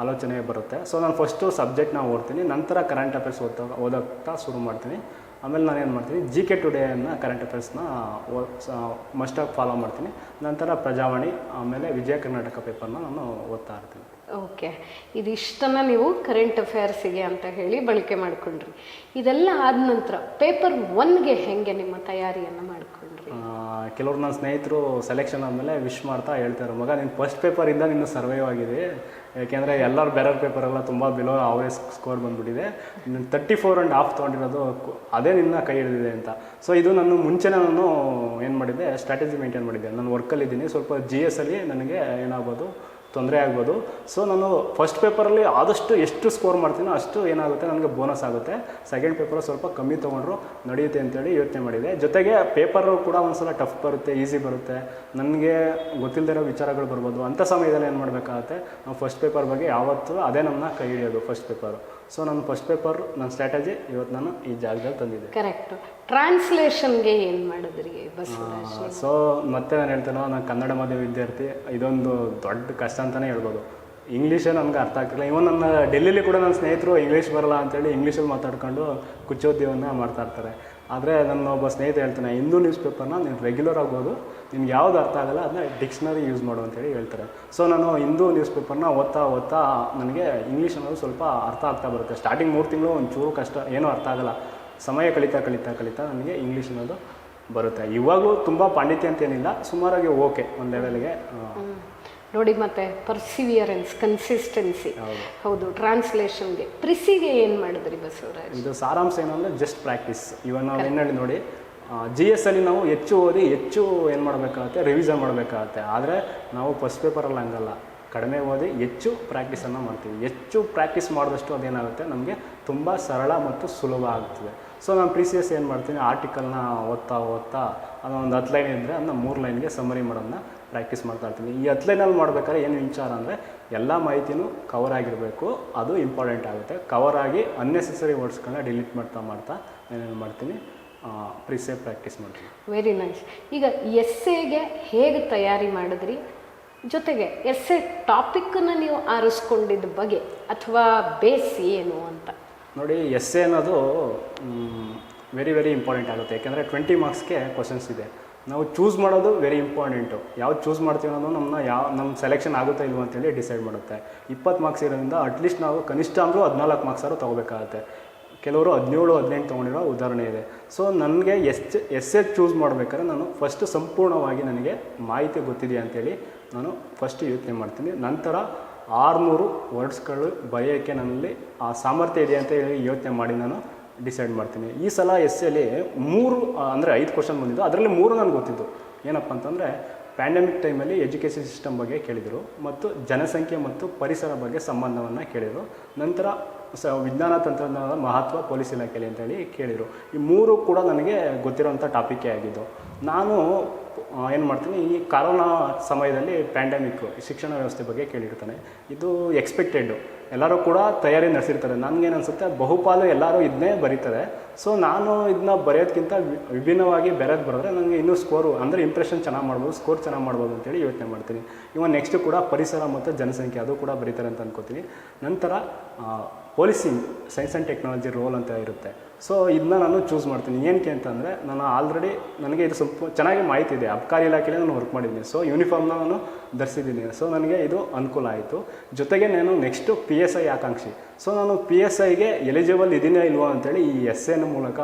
ಆಲೋಚನೆ ಬರುತ್ತೆ. ಸೊ ನಾನು ಫಸ್ಟು ಸಬ್ಜೆಕ್ಟ್ನ ಓದ್ತೀನಿ, ನಂತರ ಕರೆಂಟ್ ಅಫೇರ್ಸ್ ಓದೋಕ್ಕೆ ಶುರು ಮಾಡ್ತೀನಿ. ಆಮೇಲೆ ನಾನು ಏನು ಮಾಡ್ತೀನಿ, GK ಟುಡೇ ಅನ್ನೋ ಕರೆಂಟ್ ಅಫೇರ್ಸ್ನ ಮಸ್ಟಾಗಿ ಫಾಲೋ ಮಾಡ್ತೀನಿ. ನಂತರ ಪ್ರಜಾವಾಣಿ, ಆಮೇಲೆ ವಿಜಯ ಕರ್ನಾಟಕ ಪೇಪರ್ನ ನಾನು ಓದ್ತಾ ಇರ್ತೀನಿ. ಓಕೆ, ಇದಿಷ್ಟನ್ನು ನೀವು ಕರೆಂಟ್ ಅಫೇರ್ಸಿಗೆ ಅಂತ ಹೇಳಿ ಬಳಕೆ ಮಾಡಿಕೊಂಡ್ರಿ. ಇದೆಲ್ಲ ಆದ ನಂತರ ಪೇಪರ್ 1ಗೆ ಹೆಂಗೆ ನಿಮ್ಮ ತಯಾರಿಯನ್ನು ಮಾಡಿಕೊಂಡ್ರಿ? ಕೆಲವ್ರು ನನ್ನ ಸ್ನೇಹಿತರು ಸೆಲೆಕ್ಷನ್ ಆದಮೇಲೆ ವಿಶ್ ಮಾಡ್ತಾ ಹೇಳ್ತಾರೆ, ಮಗ ನೀನು ಫಸ್ಟ್ ಪೇಪರಿಂದ ನಿನ್ನ ಸರ್ವೈವ್ ಆಗಿದೆ, ಯಾಕೆಂದರೆ ಎಲ್ಲರೂ ಬೇರೆ ಪೇಪರೆಲ್ಲ ತುಂಬ ಬಿಲೋ ಅವರೇಜ್ ಸ್ಕೋರ್ ಬಂದುಬಿಟ್ಟಿದೆ, ನೀನು 34.5 ತೊಗೊಂಡಿರೋದು ಅದೇ ನಿನ್ನ ಕೈ ಹಿಡಿದಿದೆ ಅಂತ. ಸೊ ಇದು ನಾನು ಮುಂಚೆನೇ ನಾನು ಏನು ಮಾಡಿದ್ದೆ, ಸ್ಟ್ರಾಟಜಿ ಮೇಂಟೈನ್ ಮಾಡಿದ್ದೆ. ನಾನು ವರ್ಕಲ್ಲಿದ್ದೀನಿ, ಸ್ವಲ್ಪ GS ಅಲ್ಲಿ ನನಗೆ ಏನಾಗ್ಬೋದು, ತೊಂದರೆ ಆಗ್ಬೋದು. ಸೊ ನಾನು ಫಸ್ಟ್ ಪೇಪರಲ್ಲಿ ಆದಷ್ಟು ಎಷ್ಟು ಸ್ಕೋರ್ ಮಾಡ್ತೀನೋ ಅಷ್ಟು ಏನಾಗುತ್ತೆ ನನಗೆ ಬೋನಸ್ ಆಗುತ್ತೆ. ಸೆಕೆಂಡ್ ಪೇಪರ್ ಸ್ವಲ್ಪ ಕಮ್ಮಿ ತೊಗೊಂಡ್ರು ನಡೆಯುತ್ತೆ ಅಂತೇಳಿ ಯೋಚನೆ ಮಾಡಿದೆ. ಜೊತೆಗೆ ಪೇಪರು ಕೂಡ ಒಂದ್ಸಲ ಟಫ್ ಬರುತ್ತೆ, ಈಸಿ ಬರುತ್ತೆ, ನನಗೆ ಗೊತ್ತಿಲ್ಲದಿರೋ ವಿಚಾರಗಳು ಬರ್ಬೋದು. ಅಂಥ ಸಮಯದಲ್ಲಿ ಏನು ಮಾಡಬೇಕಾಗತ್ತೆ, ನಾವು ಫಸ್ಟ್ ಪೇಪರ್ ಬಗ್ಗೆ ಯಾವತ್ತೂ ಅದೇ ನಮ್ಮನ್ನ ಕೈ ಹಿಡಿಯೋದು ಫಸ್ಟ್ ಪೇಪರು. ಸೊ ನನ್ನ ಫಸ್ಟ್ ಪೇಪರ್ ನನ್ನ ಸ್ಟ್ರಾಟಜಿ ಇವತ್ತು ನಾನು ಈ ಜಾಗದಲ್ಲಿ ತಂದಿದ್ದೆ. ಕರೆಕ್ಟು. ಟ್ರಾನ್ಸ್ಲೇಷನ್ಗೆ ಏನು ಮಾಡಿದ್ರಿ ಬಸವರಾಜ್? ಸೊ ಮತ್ತೆ ನಾನು ಹೇಳ್ತೇನೆ, ನಾನು ಕನ್ನಡ ಮಾಧ್ಯಮ ವಿದ್ಯಾರ್ಥಿ, ಇದೊಂದು ದೊಡ್ಡ ಕಷ್ಟ ಅಂತಲೇ ಹೇಳ್ಬೋದು. ಇಂಗ್ಲೀಷೇ ನನಗೆ ಅರ್ಥ ಆಗ್ತಿಲ್ಲ. ಇವನ್ ನನ್ನ ಡೆಲ್ಲಿಲಿ ಕೂಡ ನನ್ನ ಸ್ನೇಹಿತರು ಇಂಗ್ಲೀಷ್ ಬರಲ್ಲ ಅಂತೇಳಿ ಇಂಗ್ಲೀಷಲ್ಲಿ ಮಾತಾಡ್ಕೊಂಡು ಕುಚ್ಚೋದ್ಯವನ್ನು ಮಾಡ್ತಾ ಇರ್ತಾರೆ. ಆದರೆ ನನ್ನ ಒಬ್ಬ ಸ್ನೇಹಿತ ಹೇಳ್ತಾನೆ, ಹಿಂದೂ ನ್ಯೂಸ್ ಪೇಪರ್ನ ನೀನು ರೆಗ್ಯುಲರ್ ಆಗ್ಬೋದು, ನಿಮ್ಗೆ ಯಾವ್ದು ಅರ್ಥ ಆಗಲ್ಲ ಅದನ್ನ ಡಿಕ್ಷನರಿ ಯೂಸ್ ಮಾಡು ಅಂತೇಳಿ ಹೇಳ್ತಾರೆ. ಸೊ ನಾನು ಹಿಂದೂ ನ್ಯೂಸ್ ಪೇಪರ್ನ ಓದ್ತಾ ನನಗೆ ಇಂಗ್ಲೀಷ್ ಅನ್ನೋದು ಸ್ವಲ್ಪ ಅರ್ಥ ಆಗ್ತಾ ಬರುತ್ತೆ. ಸ್ಟಾರ್ಟಿಂಗ್ 3 ತಿಂಗಳು ಒಂಚೂರು ಕಷ್ಟ, ಏನೂ ಅರ್ಥ ಆಗಲ್ಲ. ಸಮಯ ಕಲಿತಾ ನನಗೆ ಇಂಗ್ಲೀಷ್ ಅನ್ನೋದು ಬರುತ್ತೆ. ಇವಾಗೂ ತುಂಬ ಪಾಂಡಿತ್ಯ ಅಂತೇನಿಲ್ಲ, ಸುಮಾರಾಗಿ ಓಕೆ ಒಂದು ಲೆವೆಲ್ಗೆ. ನೋಡಿ, ಮತ್ತೆ ಪರ್ಸಿವಿಯರೆನ್ಸ್, ಕನ್ಸಿಸ್ಟೆನ್ಸಿ. ಹೌದು. ಟ್ರಾನ್ಸ್ಲೇಷನ್ಗೆ ಪ್ರಿಸಿಗೆ ಏನು ಮಾಡಿದ್ರಿ ಬಸವರಾಜ್? ಇದು ಸಾರಾಂಶ ಏನಂದರೆ ಜಸ್ಟ್ ಪ್ರಾಕ್ಟೀಸ್. ಇವಾಗ ನಾವು ಏನೇಳಿ ನೋಡಿ, GS ಅಲ್ಲಿ ನಾವು ಹೆಚ್ಚು ಓದಿ ಹೆಚ್ಚು ಏನು ಮಾಡಬೇಕಾಗುತ್ತೆ, ರಿವಿಷನ್ ಮಾಡಬೇಕಾಗತ್ತೆ. ಆದರೆ ನಾವು ಫಸ್ಟ್ ಪೇಪರಲ್ಲಿ ಹಂಗಲ್ಲ, ಕಡಿಮೆ ಓದಿ ಹೆಚ್ಚು ಪ್ರಾಕ್ಟೀಸನ್ನು ಮಾಡ್ತೀವಿ. ಹೆಚ್ಚು ಪ್ರಾಕ್ಟೀಸ್ ಮಾಡಿದಷ್ಟು ಅದೇನಾಗುತ್ತೆ, ನಮಗೆ ತುಂಬ ಸರಳ ಮತ್ತು ಸುಲಭ ಆಗ್ತದೆ. ಸೊ ನಾನು ಪ್ರೀಸಿಯಸ್ ಏನು ಮಾಡ್ತೀನಿ, ಆರ್ಟಿಕಲ್ನ ಓದ್ತಾ ಅದೊಂದು 10 ಲೈನ್ ಇದ್ದರೆ ಅದನ್ನ 3 ಲೈನ್ಗೆ ಸಮರಿ ಮಾಡೋದನ್ನ ಪ್ರಾಕ್ಟೀಸ್ ಮಾಡ್ತಾ ಇರ್ತೀನಿ. ಈ 10 ಲೈನಲ್ಲಿ ಮಾಡ್ಬೇಕಾದ್ರೆ ಏನು ವಿಚಾರ ಅಂದರೆ ಎಲ್ಲ ಮಾಹಿತಿನೂ ಕವರ್ ಆಗಿರಬೇಕು, ಅದು ಇಂಪಾರ್ಟೆಂಟ್ ಆಗುತ್ತೆ. ಕವರ್ ಆಗಿ ಅನ್ನೆಸೆಸರಿ ವರ್ಡ್ಸ್ಗಳನ್ನ ಡಿಲೀಟ್ ಮಾಡ್ತಾ ಏನೇನು ಮಾಡ್ತೀನಿ, ಪ್ರಿಸೇವ್ ಪ್ರಾಕ್ಟೀಸ್ ಮಾಡ್ತೀನಿ. Very nice. ಈಗ ಎಸ್ಸೆಗೆ ಹೇಗೆ ತಯಾರಿ ಮಾಡಿದ್ರಿ, ಜೊತೆಗೆ ಎಸ್ಸೆ ಟಾಪಿಕ್ಕನ್ನು ನೀವು ಆರಿಸ್ಕೊಂಡಿದ್ದ ಬಗ್ಗೆ ಅಥವಾ ಬೇಸ್ ಏನು ಅಂತ? ನೋಡಿ, ಎಸ್ಸೆ ಅನ್ನೋದು ವೆರಿ ವೆರಿ ಇಂಪಾರ್ಟೆಂಟ್ ಆಗುತ್ತೆ. ಯಾಕೆಂದರೆ 20 ಮಾರ್ಕ್ಸ್ಗೆ ಕ್ವಶನ್ಸ್ ಇದೆ. ನಾವು ಚೂಸ್ ಮಾಡೋದು ವೆರಿ ಇಂಪಾರ್ಟೆಂಟು. ಯಾವ್ದು ಚೂಸ್ ಮಾಡ್ತೀವಿ ಅನ್ನೋದು ನಮ್ಮ ಸೆಲೆಕ್ಷನ್ ಆಗುತ್ತಾ ಇಲ್ವ ಅಂತೇಳಿ ಡಿಸೈಡ್ ಮಾಡುತ್ತೆ. 20 ಮಾರ್ಕ್ಸ್ ಇರೋದ್ರಿಂದ ಅಟ್ಲೀಸ್ಟ್ ನಾವು ಕನಿಷ್ಠ ಅಂದರೂ 14 ಮಾರ್ಕ್ಸ್ ಆದರೂ ತೊಗೋಬೇಕಾಗತ್ತೆ. ಕೆಲವರು 17, 18 ತೊಗೊಂಡಿರೋ ಉದಾಹರಣೆ ಇದೆ. ಸೊ ನನಗೆ ಎಸ್ಸೆ ಚೂಸ್ ಮಾಡಬೇಕಾದ್ರೆ ನಾನು ಫಸ್ಟ್ ಸಂಪೂರ್ಣವಾಗಿ ನನಗೆ ಮಾಹಿತಿ ಗೊತ್ತಿದೆಯಾ ಅಂತೇಳಿ ನಾನು ಫಸ್ಟ್ ಯೋಚನೆ ಮಾಡ್ತೀನಿ. ನಂತರ 600 ವರ್ಡ್ಸ್ಗಳು ಬರೆಯೋಕ್ಕೆ ನನ್ನಲ್ಲಿ ಆ ಸಾಮರ್ಥ್ಯ ಇದೆ ಅಂತ ಹೇಳಿ ಯೋಚನೆ ಮಾಡಿ ನಾನು ಡಿಸೈಡ್ ಮಾಡ್ತೀನಿ. ಈ ಸಲ ಎಸ್ಸೆಲಿ 3 ಅಂದರೆ 5 ಕ್ವಶನ್ ಬಂದಿದ್ದು, ಅದರಲ್ಲಿ 3 ನನಗೆ ಗೊತ್ತಿದ್ದು. ಏನಪ್ಪ ಅಂತಂದರೆ ಪ್ಯಾಂಡಮಿಕ್ ಟೈಮಲ್ಲಿ ಎಜುಕೇಷನ್ ಸಿಸ್ಟಮ್ ಬಗ್ಗೆ ಕೇಳಿದರು, ಮತ್ತು ಜನಸಂಖ್ಯೆ ಮತ್ತು ಪರಿಸರ ಬಗ್ಗೆ ಸಂಬಂಧವನ್ನು ಕೇಳಿದರು. ನಂತರ ವಿಜ್ಞಾನ ತಂತ್ರಜ್ಞಾನದ ಮಹತ್ವ ಪೊಲೀಸ್ ಇಲಾಖೆಯಲ್ಲಿ ಅಂತೇಳಿ ಕೇಳಿದರು. ಈ 3 ಕೂಡ ನನಗೆ ಗೊತ್ತಿರೋಂಥ ಟಾಪಿಕ್ಕೇ ಆಗಿದ್ದು. ನಾನು ಏನು ಮಾಡ್ತೀನಿ, ಈ ಕರೋನಾ ಸಮಯದಲ್ಲಿ ಪ್ಯಾಂಡಮಿಕ್ಕು ಶಿಕ್ಷಣ ವ್ಯವಸ್ಥೆ ಬಗ್ಗೆ ಕೇಳಿರ್ತಾನೆ. ಇದು ಎಕ್ಸ್ಪೆಕ್ಟೆಡ್ಡು, ಎಲ್ಲರೂ ಕೂಡ ತಯಾರಿ ನಡೆಸಿರ್ತಾರೆ. ನನಗೇನು ಅನಿಸುತ್ತೆ, ಬಹುಪಾಲು ಎಲ್ಲರೂ ಇದನ್ನೇ ಬರೀತಾರೆ. ಸೊ ನಾನು ಇದನ್ನ ಬರೆಯೋದಕ್ಕಿಂತ ವಿಭಿನ್ನವಾಗಿ ಬೇರೆದು ಬರೆದ್ರೆ ನನಗೆ ಇನ್ನೂ ಸ್ಕೋರು ಅಂದರೆ ಇಂಪ್ರೆಷನ್ ಚೆನ್ನಾಗಿ ಮಾಡ್ಬೋದು, ಸ್ಕೋರ್ ಚೆನ್ನಾಗಿ ಮಾಡ್ಬೋದು ಅಂತೇಳಿ ಯೋಚನೆ ಮಾಡ್ತೀನಿ. ಇವಾಗ ನೆಕ್ಸ್ಟು ಕೂಡ ಪರಿಸರ ಮತ್ತು ಜನಸಂಖ್ಯೆ ಅದು ಕೂಡ ಬರೀತಾರೆ ಅಂತ ಅಂದ್ಕೋತೀನಿ. ನಂತರ policing, science and technology role ಅಂತ ಇರುತ್ತೆ. ಸೊ ಇದನ್ನ ನಾನು ಚೂಸ್ ಮಾಡ್ತೀನಿ. ಏನಕ್ಕೆ ಅಂತಂದರೆ ನಾನು ಆಲ್ರೆಡಿ ನನಗೆ ಇದು ಸ್ವಲ್ಪ ಚೆನ್ನಾಗಿ ಮಾಹಿತಿ ಇದೆ. ಅಬ್ಕಾರಿ ಇಲಾಖೆಯಲ್ಲಿ ನಾನು ವರ್ಕ್ ಮಾಡಿದ್ದೀನಿ. ಸೊ ಯೂನಿಫಾರ್ಮ್ನ ನಾನು ಧರಿಸಿದ್ದೀನಿ. ಸೊ ನನಗೆ ಇದು ಅನುಕೂಲ ಆಯಿತು. ಜೊತೆಗೆ ನಾನು ನೆಕ್ಸ್ಟು PSI ಆಕಾಂಕ್ಷಿ. ಸೊ ನಾನು PSIಗೆ ಎಲಿಜಿಬಲ್ ಇದೀನೇ ಇಲ್ವಾ ಅಂತೇಳಿ ಈ ಎಸ್ಸೆನ ಮೂಲಕ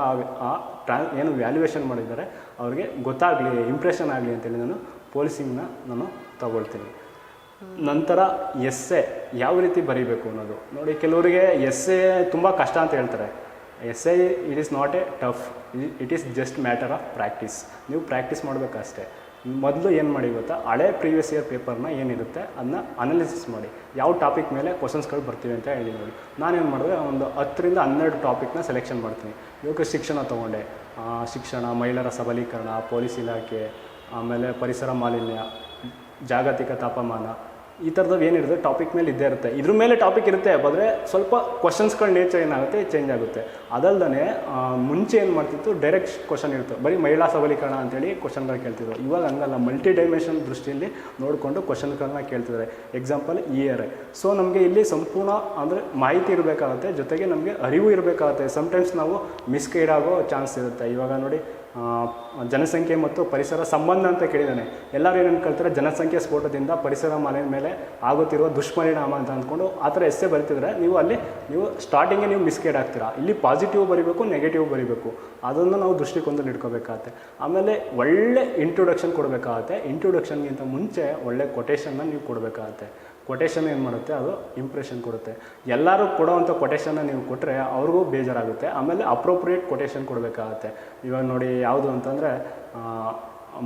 ಏನು ವ್ಯಾಲ್ಯೂಯೇಷನ್ ಮಾಡಿದ್ದಾರೆ ಅವ್ರಿಗೆ ಗೊತ್ತಾಗಲಿ, ಇಂಪ್ರೆಷನ್ ಆಗಲಿ ಅಂತೇಳಿ ನಾನು ಪೊಲೀಸಿಂಗ್ನ ನಾನು ತಗೊಳ್ತೀನಿ. ನಂತರ ಎಸ್ಸೆ ಯಾವ ರೀತಿ ಬರೀಬೇಕು ಅನ್ನೋದು ನೋಡಿ. ಕೆಲವರಿಗೆ ಎಸ್ಸೆ ತುಂಬ ಕಷ್ಟ ಅಂತ ಹೇಳ್ತಾರೆ. Essay it is not A tough, it is just matter of practice. ನೀವು ಪ್ರಾಕ್ಟೀಸ್ ಮಾಡಬೇಕಷ್ಟೇ. ಮೊದಲು ಏನು ಮಾಡಿ ಗೊತ್ತಾ, ಹಳೆ ಪ್ರೀವಿಯಸ್ ಇಯರ್ ಪೇಪರ್ನ ಏನಿರುತ್ತೆ ಅದನ್ನ ಅನಾಲಿಸಿಸ್ ಮಾಡಿ, ಯಾವ ಟಾಪಿಕ್ ಮೇಲೆ ಕ್ವಶನ್ಸ್ಗಳು ಬರ್ತೀವಿ ಅಂತ ಹೇಳಿ ನೋಡಿ. ನಾನೇನು ಮಾಡಿದ್ರೆ ಒಂದು 10 ರಿಂದ 12 ಟಾಪಿಕ್ನ ಸೆಲೆಕ್ಷನ್ ಮಾಡ್ತೀನಿ. ಇವಾಗ ಶಿಕ್ಷಣ ತೊಗೊಂಡೆ, ಶಿಕ್ಷಣ, ಮಹಿಳೆಯರ ಸಬಲೀಕರಣ, ಪೊಲೀಸ್ ಇಲಾಖೆ, ಆಮೇಲೆ ಪರಿಸರ ಮಾಲಿನ್ಯ, ಜಾಗತಿಕ ತಾಪಮಾನ, ಈ ಥರದ್ದು ಏನಿರುತ್ತೆ ಟಾಪಿಕ್ ಮೇಲೆ ಇದ್ದೇ ಇರುತ್ತೆ. ಇದ್ರ ಮೇಲೆ ಟಾಪಿಕ್ ಇರುತ್ತೆ, ಆದರೆ ಸ್ವಲ್ಪ ಕ್ವಶನ್ಸ್ಗಳ ನೇಚರ್ ಏನಾಗುತ್ತೆ, ಚೇಂಜ್ ಆಗುತ್ತೆ. ಅದಲ್ಲದೆ ಮುಂಚೆ ಏನು ಮಾಡ್ತಿತ್ತು, ಡೈರೆಕ್ಟ್ ಕ್ವಶನ್ ಇರುತ್ತೆ, ಬರೀ ಮಹಿಳಾ ಸಬಲೀಕರಣ ಅಂತೇಳಿ ಕ್ವಶನ್ಗಳು ಕೇಳ್ತಿದ್ರು. ಇವಾಗ ಹಂಗಲ್ಲ, ಮಲ್ಟಿ ಡೈಮೆನ್ಷನ್ ದೃಷ್ಟಿಯಲ್ಲಿ ನೋಡಿಕೊಂಡು ಕ್ವಶನ್ಗಳನ್ನ ಕೇಳ್ತಿದ್ದಾರೆ. Example ERI. ಸೊ ನಮಗೆ ಇಲ್ಲಿ ಸಂಪೂರ್ಣ ಅಂದರೆ ಮಾಹಿತಿ ಇರಬೇಕಾಗುತ್ತೆ, ಜೊತೆಗೆ ನಮಗೆ ಅರಿವು ಇರಬೇಕಾಗುತ್ತೆ. ಸಮ್ಟೈಮ್ಸ್ ನಾವು ಮಿಸ್ಗೈಡ್ ಆಗೋ ಚಾನ್ಸ್ ಇರುತ್ತೆ. ಇವಾಗ ನೋಡಿ, ಜನಸಂಖ್ಯೆ ಮತ್ತು ಪರಿಸರ ಸಂಬಂಧ ಅಂತ ಕೇಳಿದ್ದಾನೆ. ಎಲ್ಲರೂ ಏನು ಅನ್ಕೊಳ್ತಾರೆ, ಜನಸಂಖ್ಯೆ ಸ್ಫೋಟದಿಂದ ಪರಿಸರ ಮಾಲಿನ್ಯ ಮೇಲೆ ಆಗುತ್ತಿರುವ ದುಷ್ಪರಿಣಾಮ ಅಂತ ಅಂದ್ಕೊಂಡು ಆ ಥರ ಎಸ್ಸೆ ಬರೀತಿದ್ರೆ ನೀವು ಸ್ಟಾರ್ಟಿಂಗೇ ನೀವು ಮಿಸ್ಗೈಡ್ ಆಗ್ತೀರಾ. ಇಲ್ಲಿ ಪಾಸಿಟಿವ್ ಬರೀಬೇಕು, ನೆಗೆಟಿವ್ ಬರೀಬೇಕು. ಅದನ್ನು ನಾವು ದೃಷ್ಟಿಕೋನದಲ್ಲಿ ಇಟ್ಕೋಬೇಕಾಗತ್ತೆ. ಆಮೇಲೆ ಒಳ್ಳೆ ಇಂಟ್ರೊಡಕ್ಷನ್ ಕೊಡಬೇಕಾಗತ್ತೆ. ಇಂಟ್ರೊಡಕ್ಷನ್ಗಿಂತ ಮುಂಚೆ ಒಳ್ಳೆ ಕೊಟೇಶನ್ನ ನೀವು ಕೊಡಬೇಕಾಗತ್ತೆ. ಕೊಟೇಶನ್ ಏನು ಮಾಡುತ್ತೆ, ಅದು ಇಂಪ್ರೆಷನ್ ಕೊಡುತ್ತೆ. ಎಲ್ಲರೂ ಕೊಡೋವಂಥ ಕೊಟೇಶನ್ನ ನೀವು ಕೊಟ್ಟರೆ ಅವ್ರಿಗೂ ಬೇಜಾರಾಗುತ್ತೆ. ಆಮೇಲೆ ಅಪ್ರೋಪ್ರಿಯೇಟ್ ಕೊಟೇಶನ್ ಕೊಡಬೇಕಾಗತ್ತೆ. ಇವಾಗ ನೋಡಿ, ಯಾವುದು ಅಂತಂದರೆ